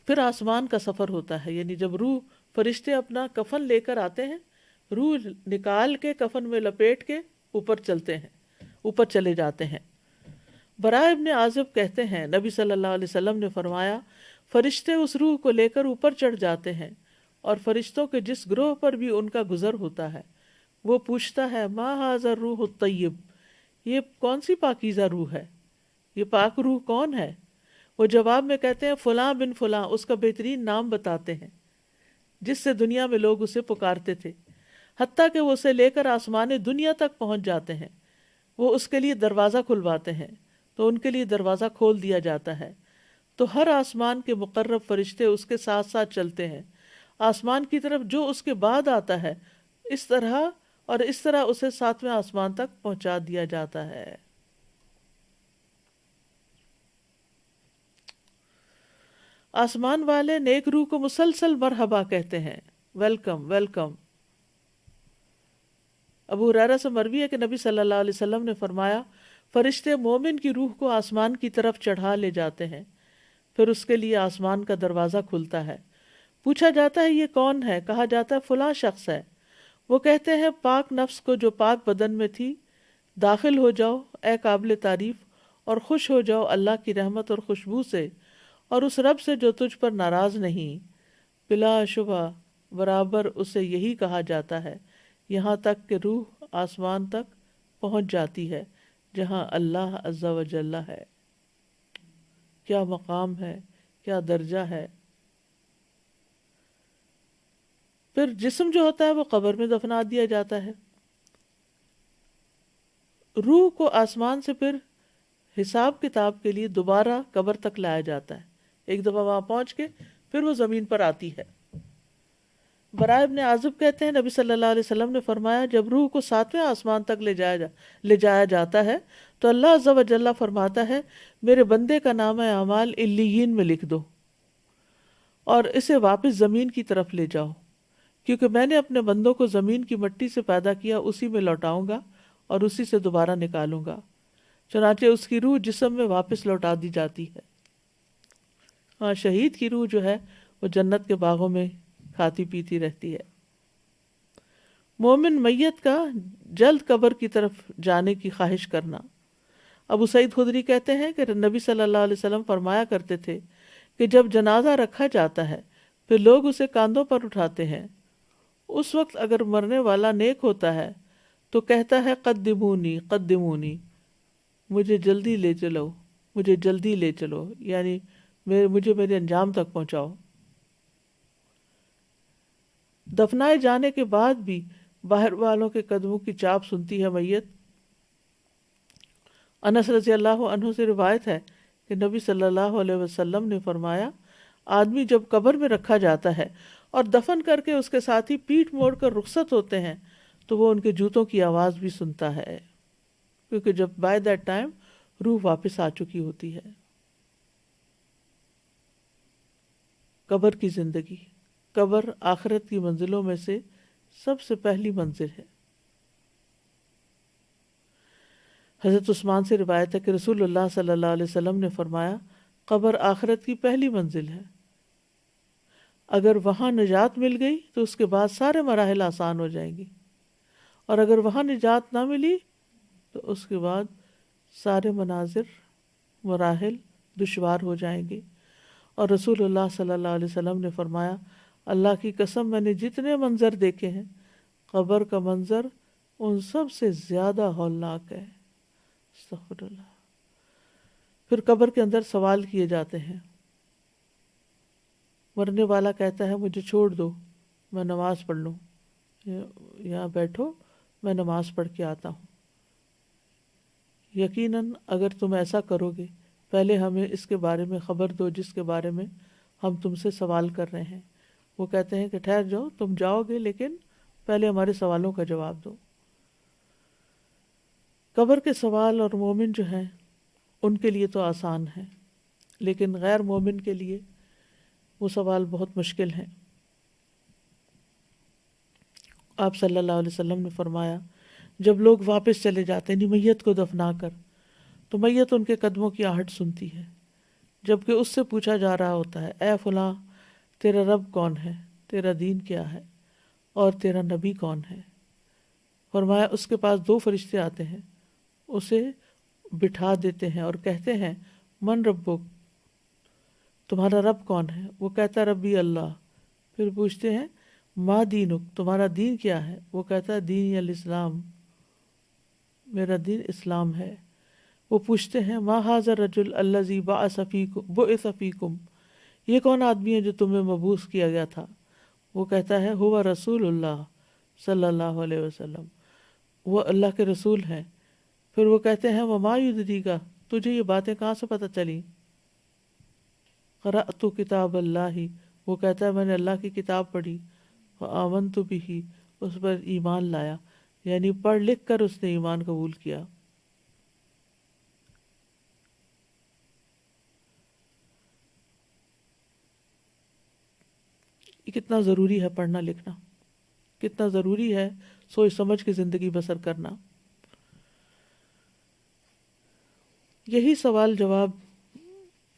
پھر آسمان کا سفر ہوتا ہے، یعنی جب روح فرشتے اپنا کفن لے کر آتے ہیں، روح نکال کے کفن میں لپیٹ کے اوپر چلے جاتے ہیں۔ براء ابن عازب کہتے ہیں نبی صلی اللہ علیہ وسلم نے فرمایا فرشتے اس روح کو لے کر اوپر چڑھ جاتے ہیں، اور فرشتوں کے جس گروہ پر بھی ان کا گزر ہوتا ہے وہ پوچھتا ہے ما ھذا الروح الطیب، یہ کون سی پاکیزہ روح ہے، یہ پاک روح کون ہے؟ وہ جواب میں کہتے ہیں فلاں بن فلاں، اس کا بہترین نام بتاتے ہیں جس سے دنیا میں لوگ اسے پکارتے تھے، حتیٰ کہ وہ اسے لے کر آسمان دنیا تک پہنچ جاتے ہیں۔ وہ اس کے لیے دروازہ کھلواتے ہیں تو ان کے لیے دروازہ کھول دیا جاتا ہے، تو ہر آسمان کے مقرب فرشتے اس کے ساتھ ساتھ چلتے ہیں آسمان کی طرف جو اس کے بعد آتا ہے، اس طرح اسے 7ویں آسمان تک پہنچا دیا جاتا ہے۔ آسمان والے نیک روح کو مسلسل مرحبا کہتے ہیں، ویلکم ویلکم۔ ابو ہریرہ سے مروی ہے کہ نبی صلی اللہ علیہ وسلم نے فرمایا فرشتے مومن کی روح کو آسمان کی طرف چڑھا لے جاتے ہیں، پھر اس کے لیے آسمان کا دروازہ کھلتا ہے، پوچھا جاتا ہے یہ کون ہے؟ کہا جاتا ہے فلاں شخص ہے۔ وہ کہتے ہیں پاک نفس کو جو پاک بدن میں تھی، داخل ہو جاؤ اے قابل تعریف، اور خوش ہو جاؤ اللہ کی رحمت اور خوشبو سے اور اس رب سے جو تجھ پر ناراض نہیں۔ بلا شبہ برابر اسے یہی کہا جاتا ہے، یہاں تک کہ روح آسمان تک پہنچ جاتی ہے جہاں اللہ عز و جل ہے۔ کیا مقام ہے، کیا درجہ ہے۔ پھر جسم جو ہوتا ہے وہ قبر میں دفنا دیا جاتا ہے۔ روح کو آسمان سے پھر حساب کتاب کے لیے دوبارہ قبر تک لایا جاتا ہے، ایک دفعہ وہاں پہنچ کے پھر وہ زمین پر آتی ہے۔ براء ابن عازب کہتے ہیں نبی صلی اللہ علیہ وسلم نے فرمایا جب روح کو 7ویں آسمان تک لے جایا جاتا ہے تو اللہ عز و جل فرماتا ہے میرے بندے کا نام اعمال علیین میں لکھ دو اور اسے واپس زمین کی طرف لے جاؤ، کیونکہ میں نے اپنے بندوں کو زمین کی مٹی سے پیدا کیا، اسی میں لوٹاؤں گا اور اسی سے دوبارہ نکالوں گا۔ چنانچہ اس کی روح جسم میں واپس لوٹا دی جاتی ہے۔ ہاں، شہید کی روح جو ہے وہ جنت کے باغوں میں کھاتی پیتی رہتی ہے۔ مومن میت کا جلد قبر کی طرف جانے کی خواہش کرنا۔ ابو سعید خدری کہتے ہیں کہ نبی صلی اللہ علیہ وسلم فرمایا کرتے تھے کہ جب جنازہ رکھا جاتا ہے پھر لوگ اسے کاندھوں پر اٹھاتے ہیں۔ اس وقت اگر مرنے والا نیک ہوتا ہے تو کہتا ہے قدمونی قدمونی، مجھے جلدی لے چلو، مجھے جلدی لے چلو، یعنی مجھے میرے انجام تک پہنچاؤ۔ دفنائے جانے کے بعد بھی باہر والوں کے قدموں کی چاپ سنتی ہے میت۔ انس رضی اللہ عنہ سے روایت ہے کہ نبی صلی اللہ علیہ وسلم نے فرمایا، آدمی جب قبر میں رکھا جاتا ہے اور دفن کر کے اس کے ساتھی پیٹھ موڑ کر رخصت ہوتے ہیں تو وہ ان کے جوتوں کی آواز بھی سنتا ہے، کیونکہ جب بائی دیٹ ٹائم روح واپس آ چکی ہوتی ہے۔ قبر کی زندگی، قبر آخرت کی منزلوں میں سے سب سے پہلی منزل ہے۔ حضرت عثمان سے روایت ہے کہ رسول اللہ صلی اللہ علیہ وسلم نے فرمایا، قبر آخرت کی پہلی منزل ہے، اگر وہاں نجات مل گئی تو اس کے بعد سارے مراحل آسان ہو جائیں گی، اور اگر وہاں نجات نہ ملی تو اس کے بعد سارے مراحل دشوار ہو جائیں گے۔ اور رسول اللہ صلی اللہ علیہ وسلم نے فرمایا، اللہ کی قسم میں نے جتنے منظر دیکھے ہیں، قبر کا منظر ان سب سے زیادہ ہولناک ہے۔ استغفر اللہ۔ پھر قبر کے اندر سوال کیے جاتے ہیں۔ مرنے والا کہتا ہے، مجھے چھوڑ دو، میں نماز پڑھ لوں، یہاں بیٹھو، میں نماز پڑھ کے آتا ہوں۔ یقیناً اگر تم ایسا کرو گے، پہلے ہمیں اس کے بارے میں خبر دو جس کے بارے میں ہم تم سے سوال کر رہے ہیں۔ وہ کہتے ہیں کہ ٹھہر جاؤ، تم جاؤ گے لیکن پہلے ہمارے سوالوں کا جواب دو۔ قبر کے سوال اور مومن جو ہیں ان کے لیے تو آسان ہے، لیکن غیر مومن کے لیے وہ سوال بہت مشکل ہیں۔ آپ صلی اللہ علیہ وسلم نے فرمایا، جب لوگ واپس چلے جاتے ہیں میت کو دفنا کر، تو میت ان کے قدموں کی آہٹ سنتی ہے، جبکہ اس سے پوچھا جا رہا ہوتا ہے، اے فلاں، تیرا رب کون ہے، تیرا دین کیا ہے، اور تیرا نبی کون ہے؟ فرمایا اس کے پاس 2 فرشتے آتے ہیں، اسے بٹھا دیتے ہیں اور کہتے ہیں، من ربک، تمہارا رب کون ہے؟ وہ کہتا ہے، ربی اللہ۔ پھر پوچھتے ہیں، ما دینک، تمہارا دین کیا ہے؟ وہ کہتا ہے، دین الاسلام، میرا دین اسلام ہے۔ وہ پوچھتے ہیں، ما ھذا الرجل الذی بعث فیکم، یہ کون آدمی ہے جو تمہیں مبعوث کیا گیا تھا؟ وہ کہتا ہے، ہوا رسول اللہ صلی اللہ علیہ وسلم، وہ اللہ کے رسول ہیں۔ پھر وہ کہتے ہیں، وما یدریک، تجھے یہ باتیں کہاں سے پتہ چلی؟ قرأت کتاب اللہ، وہ کہتا ہے میں نے اللہ کی کتاب پڑھی، وآمنت بہ، اس پر ایمان لایا، یعنی پڑھ لکھ کر اس نے ایمان قبول کیا۔ یہ کتنا ضروری ہے پڑھنا لکھنا، کتنا ضروری ہے سوچ سمجھ کے زندگی بسر کرنا۔ یہی سوال جواب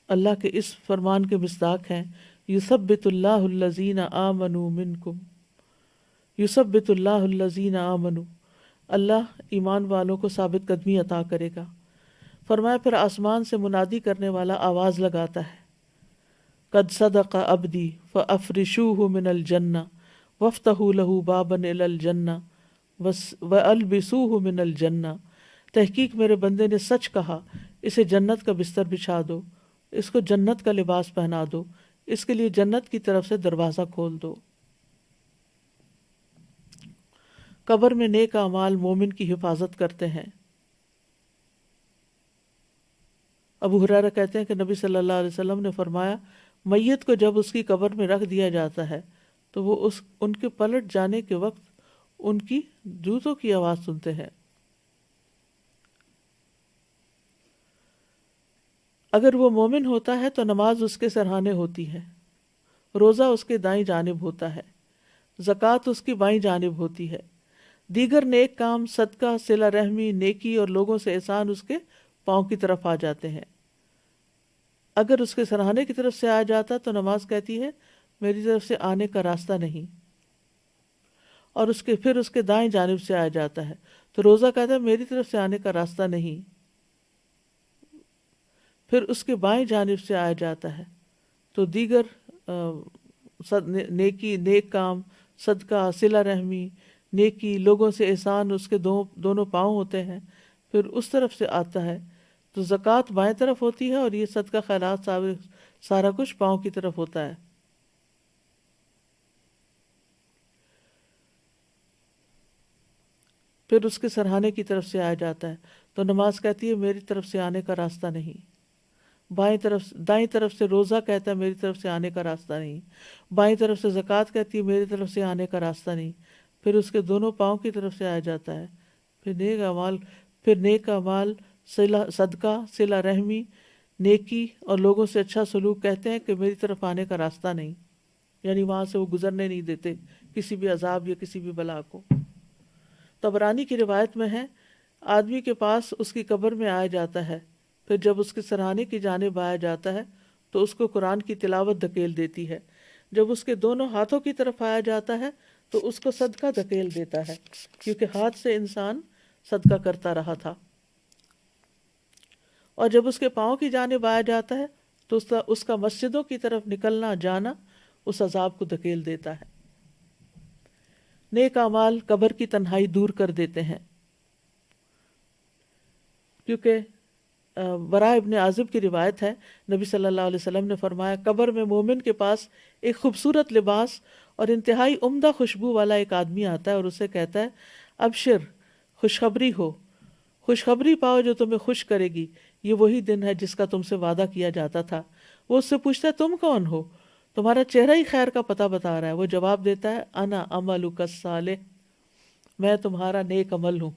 اللہ کے اس فرمان کے مصداق ہیں، یثبت اللہ الذین آمنوا منکم، یثبت اللہ الذین آمنوا، اللہ ایمان والوں کو ثابت قدمی عطا کرے گا۔ فرمایا پھر آسمان سے منادی کرنے والا آواز لگاتا ہے، قد صدق عبدی فافرشوہ من الجنہ وافتحوا لہ بابا الی الجنہ والبسوہ من الجنہ، تحقیق میرے بندے نے سچ کہا، اسے جنت کا بستر بچھا دو، اس کو جنت کا لباس پہنا دو، اس کے لیے جنت کی طرف سے دروازہ کھول دو۔ قبر میں نیک اعمال مومن کی حفاظت کرتے ہیں۔ ابو ہریرہ کہتے ہیں کہ نبی صلی اللہ علیہ وسلم نے فرمایا، میت کو جب اس کی قبر میں رکھ دیا جاتا ہے تو وہ ان کے پلٹ جانے کے وقت ان کی جوتوں کی آواز سنتے ہیں۔ اگر وہ مومن ہوتا ہے تو نماز اس کے سرہانے ہوتی ہے، روزہ اس کے دائیں جانب ہوتا ہے، زکوٰۃ اس کی بائیں جانب ہوتی ہے، دیگر نیک کام، صدقہ، صلہ رحمی، نیکی اور لوگوں سے احسان اس کے پاؤں کی طرف آ جاتے ہیں۔ اگر اس کے سرہانے کی طرف سے آ جاتا تو نماز کہتی ہے میری طرف سے آنے کا راستہ نہیں، اور پھر اس کے دائیں جانب سے آ جاتا ہے تو روزہ کہتا ہے میری طرف سے آنے کا راستہ نہیں، پھر اس کے بائیں جانب سے آیا جاتا ہے تو دیگر نیکی، نیک کام، صدقہ، صلہ رحمی، نیکی، لوگوں سے احسان اس کے دونوں پاؤں ہوتے ہیں، پھر اس طرف سے آتا ہے تو زکوٰۃ بائیں طرف ہوتی ہے اور یہ صدقہ خیرات سارا کچھ پاؤں کی طرف ہوتا ہے۔ پھر اس کے سرہانے کی طرف سے آیا جاتا ہے تو نماز کہتی ہے میری طرف سے آنے کا راستہ نہیں، دائیں طرف سے روزہ کہتا ہے میری طرف سے آنے کا راستہ نہیں، بائیں طرف سے زکوٰۃ کہتی ہے میری طرف سے آنے کا راستہ نہیں، پھر اس کے دونوں پاؤں کی طرف سے آیا جاتا ہے، پھر نیک اعمال، صدقہ، صلہ رحمی، نیکی اور لوگوں سے اچھا سلوک کہتے ہیں کہ میری طرف آنے کا راستہ نہیں، یعنی وہاں سے وہ گزرنے نہیں دیتے کسی بھی عذاب یا کسی بھی بلا کو۔ طبرانی کی روایت میں ہے آدمی کے پاس اس کی قبر میں آیا جاتا ہے، پھر جب اس کے سرہانے کی جانب آیا جاتا ہے تو اس کو قرآن کی تلاوت دھکیل دیتی ہے، جب اس کے دونوں ہاتھوں کی طرف آیا جاتا ہے تو اس کو صدقہ دھکیل دیتا ہے، کیونکہ ہاتھ سے انسان صدقہ کرتا رہا تھا، اور جب اس کے پاؤں کی جانب آیا جاتا ہے تو اس کا مسجدوں کی طرف نکلنا جانا اس عذاب کو دھکیل دیتا ہے۔ نیک اعمال قبر کی تنہائی دور کر دیتے ہیں، کیونکہ براء ابن عازب کی روایت ہے نبی صلی اللہ علیہ وسلم نے فرمایا قبر میں مومن کے پاس ایک خوبصورت لباس اور انتہائی عمدہ خوشبو والا ایک آدمی آتا ہے اور اسے کہتا ہے ابشر، خوشخبری ہو، خوشخبری پاؤ جو تمہیں خوش کرے گی، یہ وہی دن ہے جس کا تم سے وعدہ کیا جاتا تھا۔ وہ اس سے پوچھتا ہے تم کون ہو؟ تمہارا چہرہ ہی خیر کا پتہ بتا رہا ہے۔ وہ جواب دیتا ہے انا عملک الصالح، میں تمہارا نیک عمل ہوں۔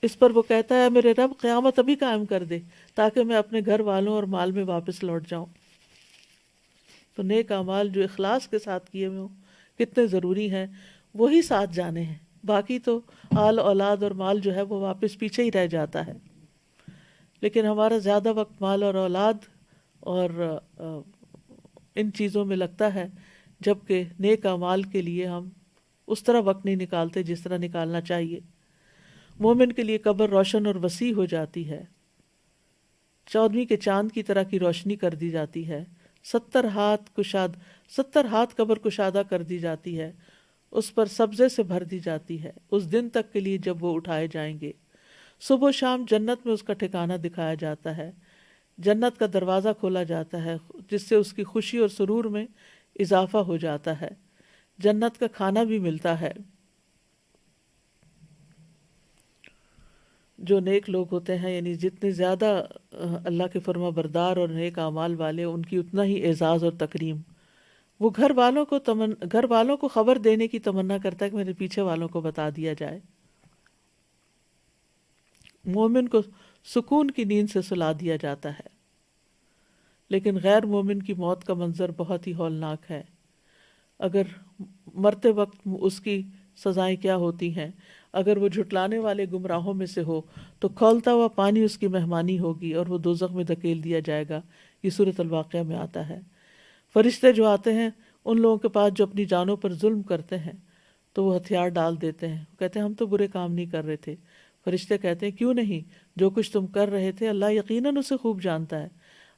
اس پر وہ کہتا ہے میرے رب قیامت ابھی قائم کر دے تاکہ میں اپنے گھر والوں اور مال میں واپس لوٹ جاؤں۔ تو نیک اعمال جو اخلاص کے ساتھ کیے ہوئے ہوں کتنے ضروری ہیں، وہی ساتھ جانے ہیں، باقی تو آل اولاد اور مال جو ہے وہ واپس پیچھے ہی رہ جاتا ہے۔ لیکن ہمارا زیادہ وقت مال اور اولاد اور ان چیزوں میں لگتا ہے، جبکہ نیک اعمال کے لیے ہم اس طرح وقت نہیں نکالتے جس طرح نکالنا چاہیے۔ مومن کے لیے قبر روشن اور وسیع ہو جاتی ہے، 14ویں کے چاند کی طرح کی روشنی کر دی جاتی ہے، 70 ہاتھ قبر کشادہ کر دی جاتی ہے، اس پر سبزے سے بھر دی جاتی ہے اس دن تک کے لیے جب وہ اٹھائے جائیں گے۔ صبح و شام جنت میں اس کا ٹھکانہ دکھایا جاتا ہے، جنت کا دروازہ کھولا جاتا ہے جس سے اس کی خوشی اور سرور میں اضافہ ہو جاتا ہے، جنت کا کھانا بھی ملتا ہے۔ جو نیک لوگ ہوتے ہیں، یعنی جتنے زیادہ اللہ کے فرما بردار اور نیک اعمال والے، ان کی اتنا ہی اعزاز اور تکریم۔ وہ گھر والوں کو خبر دینے کی تمنا کرتا ہے کہ میرے پیچھے والوں کو بتا دیا جائے۔ مومن کو سکون کی نیند سے سلا دیا جاتا ہے، لیکن غیر مومن کی موت کا منظر بہت ہی ہولناک ہے۔ اگر مرتے وقت اس کی سزائیں کیا ہوتی ہیں، اگر وہ جھٹلانے والے گمراہوں میں سے ہو تو کھولتا ہوا پانی اس کی مہمانی ہوگی اور وہ دوزخ میں دھکیل دیا جائے گا۔ یہ سورۃ الواقعہ میں آتا ہے۔ فرشتے جو آتے ہیں ان لوگوں کے پاس جو اپنی جانوں پر ظلم کرتے ہیں تو وہ ہتھیار ڈال دیتے ہیں، کہتے ہیں ہم تو برے کام نہیں کر رہے تھے۔ فرشتے کہتے ہیں کیوں نہیں، جو کچھ تم کر رہے تھے اللہ یقیناً اسے خوب جانتا ہے۔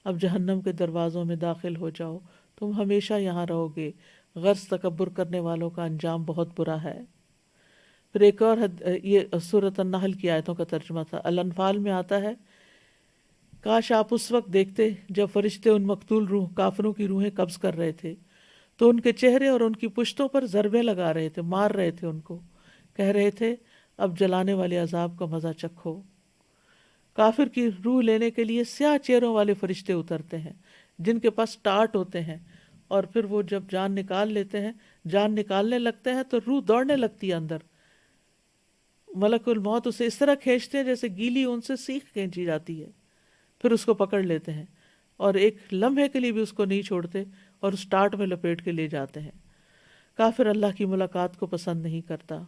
اب جہنم کے دروازوں میں داخل ہو جاؤ، تم ہمیشہ یہاں رہو گے، غرض تکبر کرنے والوں کا انجام بہت برا ہے۔ پھر ایک اور یہ سورۃ النحل کی آیتوں کا ترجمہ تھا۔ الانفال میں آتا ہے کاش آپ اس وقت دیکھتے جب فرشتے ان مقتول کافروں کی روحیں قبض کر رہے تھے تو ان کے چہرے اور ان کی پشتوں پر ضربیں لگا رہے تھے، مار رہے تھے ان کو، کہہ رہے تھے اب جلانے والے عذاب کا مزہ چکھو۔ کافر کی روح لینے کے لیے سیاہ چہروں والے فرشتے اترتے ہیں جن کے پاس ٹارٹ ہوتے ہیں، اور پھر وہ جب جان نکال لیتے ہیں، جان نکالنے لگتے ہیں تو روح دوڑنے لگتی ہے اندر۔ ملک الموت اسے اس طرح کھینچتے ہیں جیسے گیلی اون سے سیخ کھینچی جاتی ہے، پھر اس کو پکڑ لیتے ہیں اور ایک لمحے کے لیے بھی اس کو نہیں چھوڑتے اور اس ٹارٹ میں لپیٹ کے لے جاتے ہیں۔ کافر اللہ کی ملاقات کو پسند نہیں کرتا،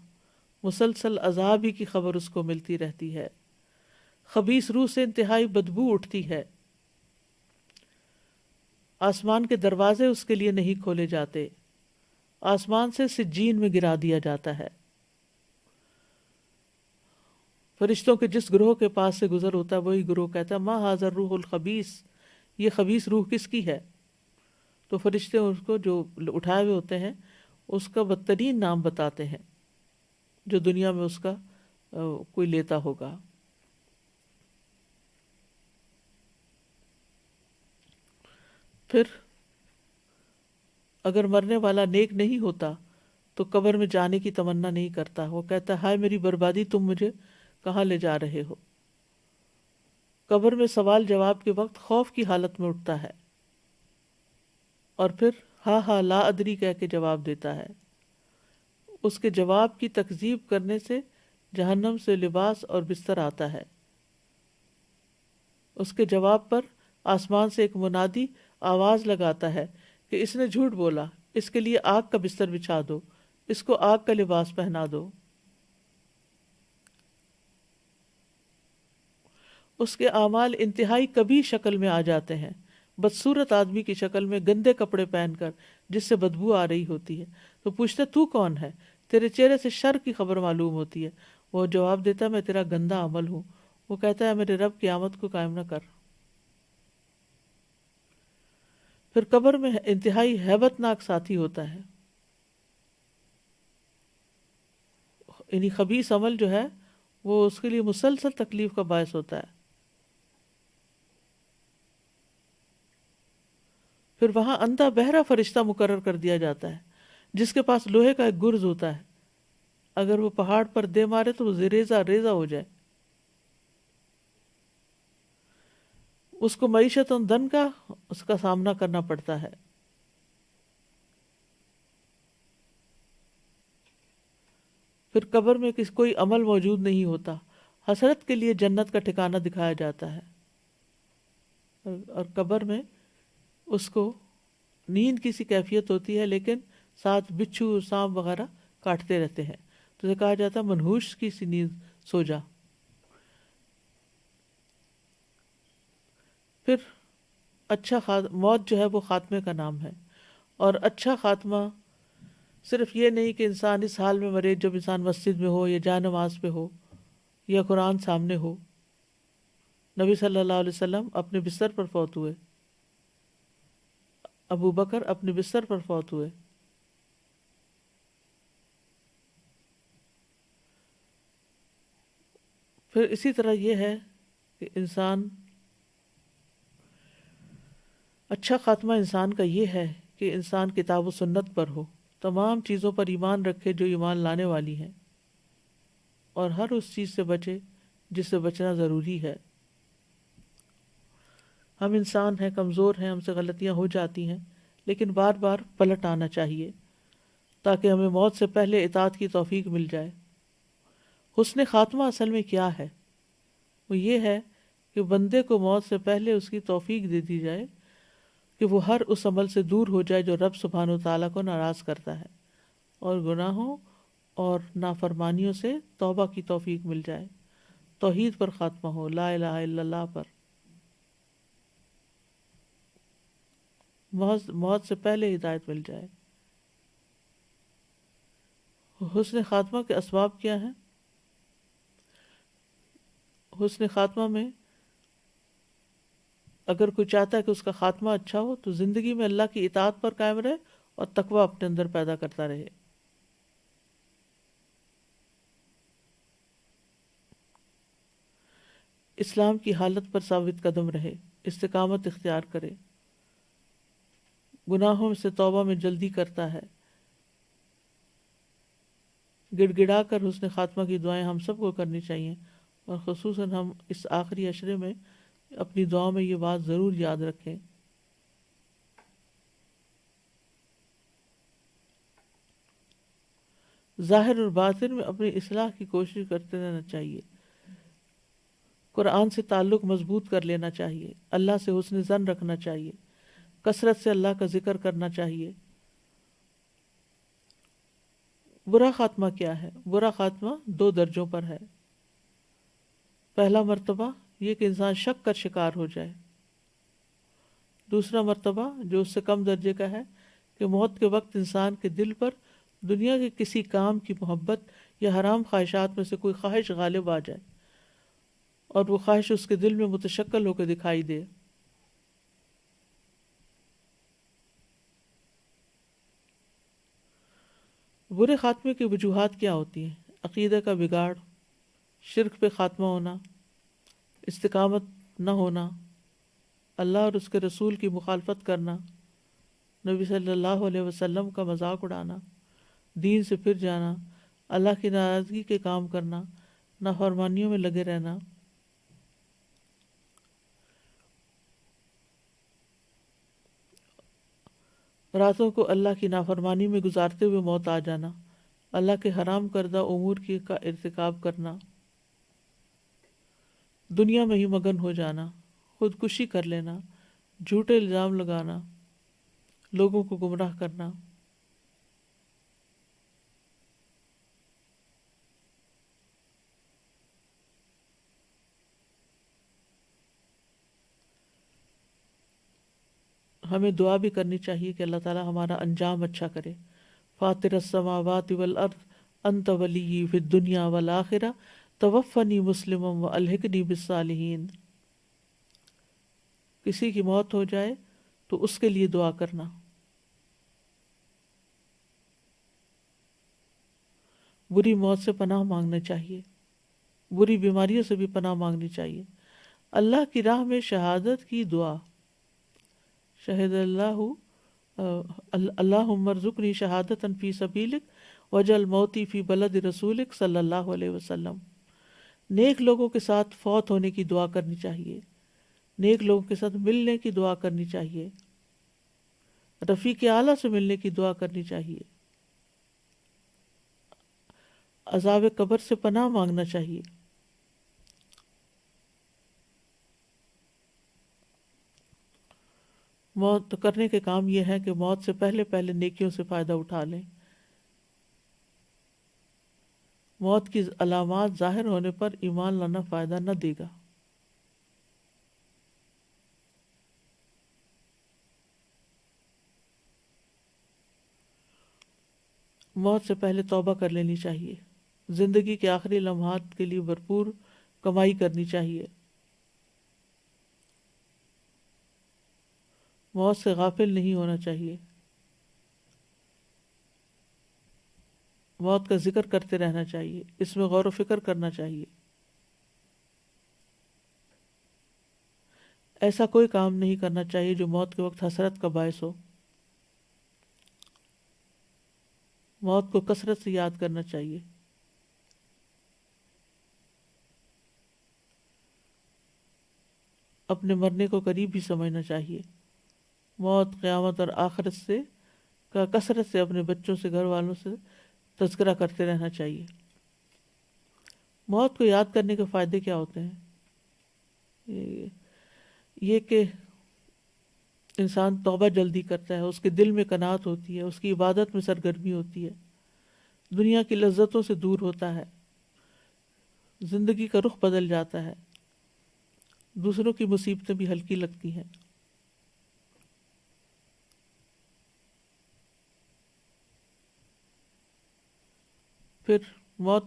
مسلسل عذاب ہی کی خبر اس کو ملتی رہتی ہے، خبیث روح سے انتہائی بدبو اٹھتی ہے، آسمان کے دروازے اس کے لیے نہیں کھولے جاتے، آسمان سے سجین میں گرا دیا جاتا ہے۔ فرشتوں کے جس گروہ کے پاس سے گزر ہوتا ہے وہی گروہ کہتا ہے ما ھذا الروح الخبیث، یہ خبیث روح کس کی ہے؟ تو فرشتے اس کو جو اٹھائے ہوئے ہوتے ہیں اس کا بدترین نام بتاتے ہیں جو دنیا میں اس کا کوئی لیتا ہوگا. پھر اگر مرنے والا نیک نہیں ہوتا تو قبر میں جانے کی تمنا نہیں کرتا. وہ کہتا ہے ہائے میری بربادی، تم مجھے کہاں لے جا رہے ہو. قبر میں سوال جواب کے وقت خوف کی حالت میں اٹھتا ہے اور پھر ہاں ہاں لا ادری کہہ کے جواب دیتا ہے. اس کے جواب کی تکذیب کرنے سے جہنم سے لباس اور بستر آتا ہے. اس کے جواب پر آسمان سے ایک منادی آواز لگاتا ہے کہ اس نے جھوٹ بولا، اس کے لیے آگ کا بستر بچھا دو، اس کو آگ کا لباس پہنا دو. اس کے اعمال انتہائی کبھی شکل میں آ جاتے ہیں، بدصورت آدمی کی شکل میں، گندے کپڑے پہن کر جس سے بدبو آ رہی ہوتی ہے. تو پوچھتا تو کون ہے؟ تیرے چہرے سے شر کی خبر معلوم ہوتی ہے. وہ جواب دیتا میں تیرا گندا عمل ہوں. وہ کہتا ہے میرے رب قیامت کو قائم نہ کر. پھر قبر میں انتہائی ہیبت ناک ساتھی ہوتا ہے، یعنی خبیث عمل جو ہے وہ اس کے لیے مسلسل تکلیف کا باعث ہوتا ہے. پھر وہاں اندھا بہرا فرشتہ مقرر کر دیا جاتا ہے جس کے پاس لوہے کا ایک گرز ہوتا ہے. اگر وہ پہاڑ پر دے مارے تو وہ ریزہ ریزہ ہو جائے. اس کو معیشت دن کا اس کا سامنا کرنا پڑتا ہے. پھر قبر میں کوئی عمل موجود نہیں ہوتا. حسرت کے لیے جنت کا ٹھکانہ دکھایا جاتا ہے اور قبر میں اس کو نیند کی سی کیفیت ہوتی ہے لیکن ساتھ بچھو سانپ وغیرہ کاٹتے رہتے ہیں. تو اسے کہا جاتا ہے منحوس کی سی نیند سو جا. پھر اچھا موت جو ہے وہ خاتمے کا نام ہے، اور اچھا خاتمہ صرف یہ نہیں کہ انسان اس حال میں مرے جب انسان مسجد میں ہو یا جائے نماز پہ ہو یا قرآن سامنے ہو. نبی صلی اللہ علیہ وسلم اپنے بستر پر فوت ہوئے، ابو بکر اپنے بستر پر فوت ہوئے. پھر اسی طرح یہ ہے کہ اچھا خاتمہ انسان کا یہ ہے کہ انسان کتاب و سنت پر ہو، تمام چیزوں پر ایمان رکھے جو ایمان لانے والی ہیں، اور ہر اس چیز سے بچے جس سے بچنا ضروری ہے. ہم انسان ہیں، کمزور ہیں، ہم سے غلطیاں ہو جاتی ہیں، لیکن بار بار پلٹ آنا چاہیے تاکہ ہمیں موت سے پہلے اطاعت کی توفیق مل جائے. حسن خاتمہ اصل میں کیا ہے؟ وہ یہ ہے کہ بندے کو موت سے پہلے اس کی توفیق دے دی جائے کہ وہ ہر اس عمل سے دور ہو جائے جو رب سبحانہ وتعالیٰ کو ناراض کرتا ہے، اور گناہوں اور نافرمانیوں سے توبہ کی توفیق مل جائے. توحید پر خاتمہ ہو، لا الہ الا اللہ پر. موت سے پہلے ہدایت مل جائے. حسن خاتمہ کے اسباب کیا ہیں؟ حسن خاتمہ میں اگر کوئی چاہتا ہے کہ اس کا خاتمہ اچھا ہو تو زندگی میں اللہ کی اطاعت پر قائم رہے اور تقوی اپنے اندر پیدا کرتا رہے. اسلام کی حالت پر ثابت قدم رہے، استقامت اختیار کرے، گناہوں سے توبہ میں جلدی کرتا ہے. گڑ گڑا کر حسن خاتمہ کی دعائیں ہم سب کو کرنی چاہیے، اور خصوصاً ہم اس آخری عشرے میں اپنی دعاؤں میں یہ بات ضرور یاد رکھیں. ظاہر اور باطن میں اپنی اصلاح کی کوشش کرتے رہنا چاہیے. قرآن سے تعلق مضبوط کر لینا چاہیے، اللہ سے حسن ظن رکھنا چاہیے، کثرت سے اللہ کا ذکر کرنا چاہیے. برا خاتمہ کیا ہے؟ برا خاتمہ 2 درجوں پر ہے. پہلا مرتبہ یہ کہ انسان شک کا شکار ہو جائے. دوسرا مرتبہ جو اس سے کم درجے کا ہے کہ موت کے وقت انسان کے دل پر دنیا کے کسی کام کی محبت یا حرام خواہشات میں سے کوئی خواہش غالب آ جائے اور وہ خواہش اس کے دل میں متشکل ہو کے دکھائی دے. برے خاتمے کی وجوہات کیا ہوتی ہیں؟ عقیدہ کا بگاڑ، شرک پہ خاتمہ ہونا، استقامت نہ ہونا، اللہ اور اس کے رسول کی مخالفت کرنا، نبی صلی اللہ علیہ وسلم کا مذاق اڑانا، دین سے پھر جانا، اللہ کی ناراضگی کے کام کرنا، نافرمانیوں میں لگے رہنا، راتوں کو اللہ کی نافرمانی میں گزارتے ہوئے موت آ جانا، اللہ کے حرام کردہ امور کا ارتکاب کرنا، دنیا میں ہی مگن ہو جانا، خودکشی کر لینا، جھوٹے الزام لگانا، لوگوں کو گمراہ کرنا، ہمیں دعا بھی کرنی چاہیے کہ اللہ تعالی ہمارا انجام اچھا کرے۔ فاطر السماوات والارض انت ولی فی الدنیا والآخرہ توفنی مسلما والحقنی بالصالحین۔ کسی کی موت ہو جائے تو اس کے لیے دعا کرنا، بری موت سے پناہ مانگنا چاہیے، بری بیماریوں سے بھی پناہ مانگنی چاہیے۔ اللہ کی راہ میں شہادت کی دعا، شہد اللہم ارزقنی شہادتا فی سبیلک وجعل موتی فی بلد رسولک صلی اللہ علیہ وسلم۔ نیک لوگوں کے ساتھ فوت ہونے کی دعا کرنی چاہیے، نیک لوگوں کے ساتھ ملنے کی دعا کرنی چاہیے، رفیق اعلیٰ سے ملنے کی دعا کرنی چاہیے، عذاب قبر سے پناہ مانگنا چاہیے۔ موت کرنے کے کام یہ ہے کہ موت سے پہلے پہلے نیکیوں سے فائدہ اٹھا لیں۔ موت کی علامات ظاہر ہونے پر ایمان لانا فائدہ نہ دے گا۔ موت سے پہلے توبہ کر لینی چاہیے، زندگی کے آخری لمحات کے لیے بھرپور کمائی کرنی چاہیے، موت سے غافل نہیں ہونا چاہیے، موت کا ذکر کرتے رہنا چاہیے، اس میں غور و فکر کرنا چاہیے۔ ایسا کوئی کام نہیں کرنا چاہیے جو موت کے وقت حسرت کا باعث ہو۔ موت کو کثرت سے یاد کرنا چاہیے۔ اپنے مرنے کو قریب ہی سمجھنا چاہیے۔ موت، قیامت اور آخرت سے کثرت سے اپنے بچوں سے، گھر والوں سے تذکرہ کرتے رہنا چاہیے۔ موت کو یاد کرنے کے فائدے کیا ہوتے ہیں؟ یہ کہ انسان توبہ جلدی کرتا ہے، اس کے دل میں قناعت ہوتی ہے، اس کی عبادت میں سرگرمی ہوتی ہے، دنیا کی لذتوں سے دور ہوتا ہے، زندگی کا رخ بدل جاتا ہے، دوسروں کی مصیبتیں بھی ہلکی لگتی ہیں۔ پھر موت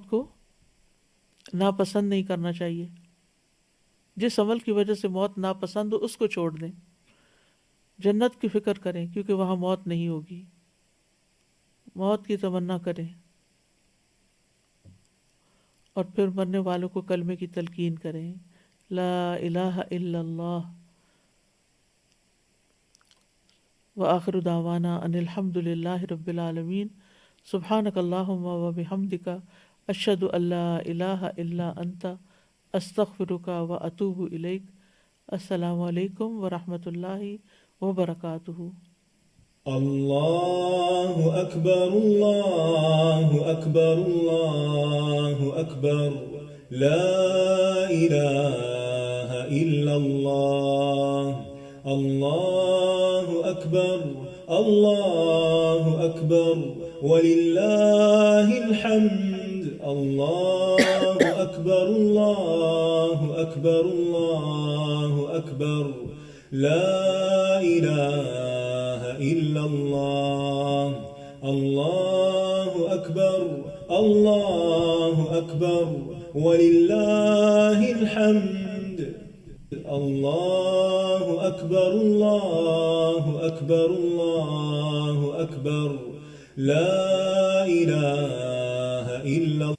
کو ناپسند نہیں کرنا چاہیے۔ جس عمل کی وجہ سے موت ناپسند ہو اس کو چھوڑ دیں، جنت کی فکر کریں کیونکہ وہاں موت نہیں ہوگی، موت کی تمنا کریں، اور پھر مرنے والوں کو کلمے کی تلقین کریں، لا الہ الا اللہ، وآخر دعوانا ان الحمد للہ رب العالمین، سبحانک اللہم وبحمدک، اشہد ان لا الہ الا انت، استغفرک واتوب الیک۔ السلام علیکم ورحمۃ اللہ وبرکاتہ۔ اللہ اکبر اللہ اکبر اللہ اکبر، لا الہ الا اللہ، اللہ اکبر اللہ اکبر وللہ الحمد، اللہ اکبر اللہ اکبر اللہ اکبر، لا الہ الا اللہ، اللہ اکبر اللہ اکبر وللہ الحمد، اللہ اکبر اللہ اکبر اللہ اکبر، لا إله إلا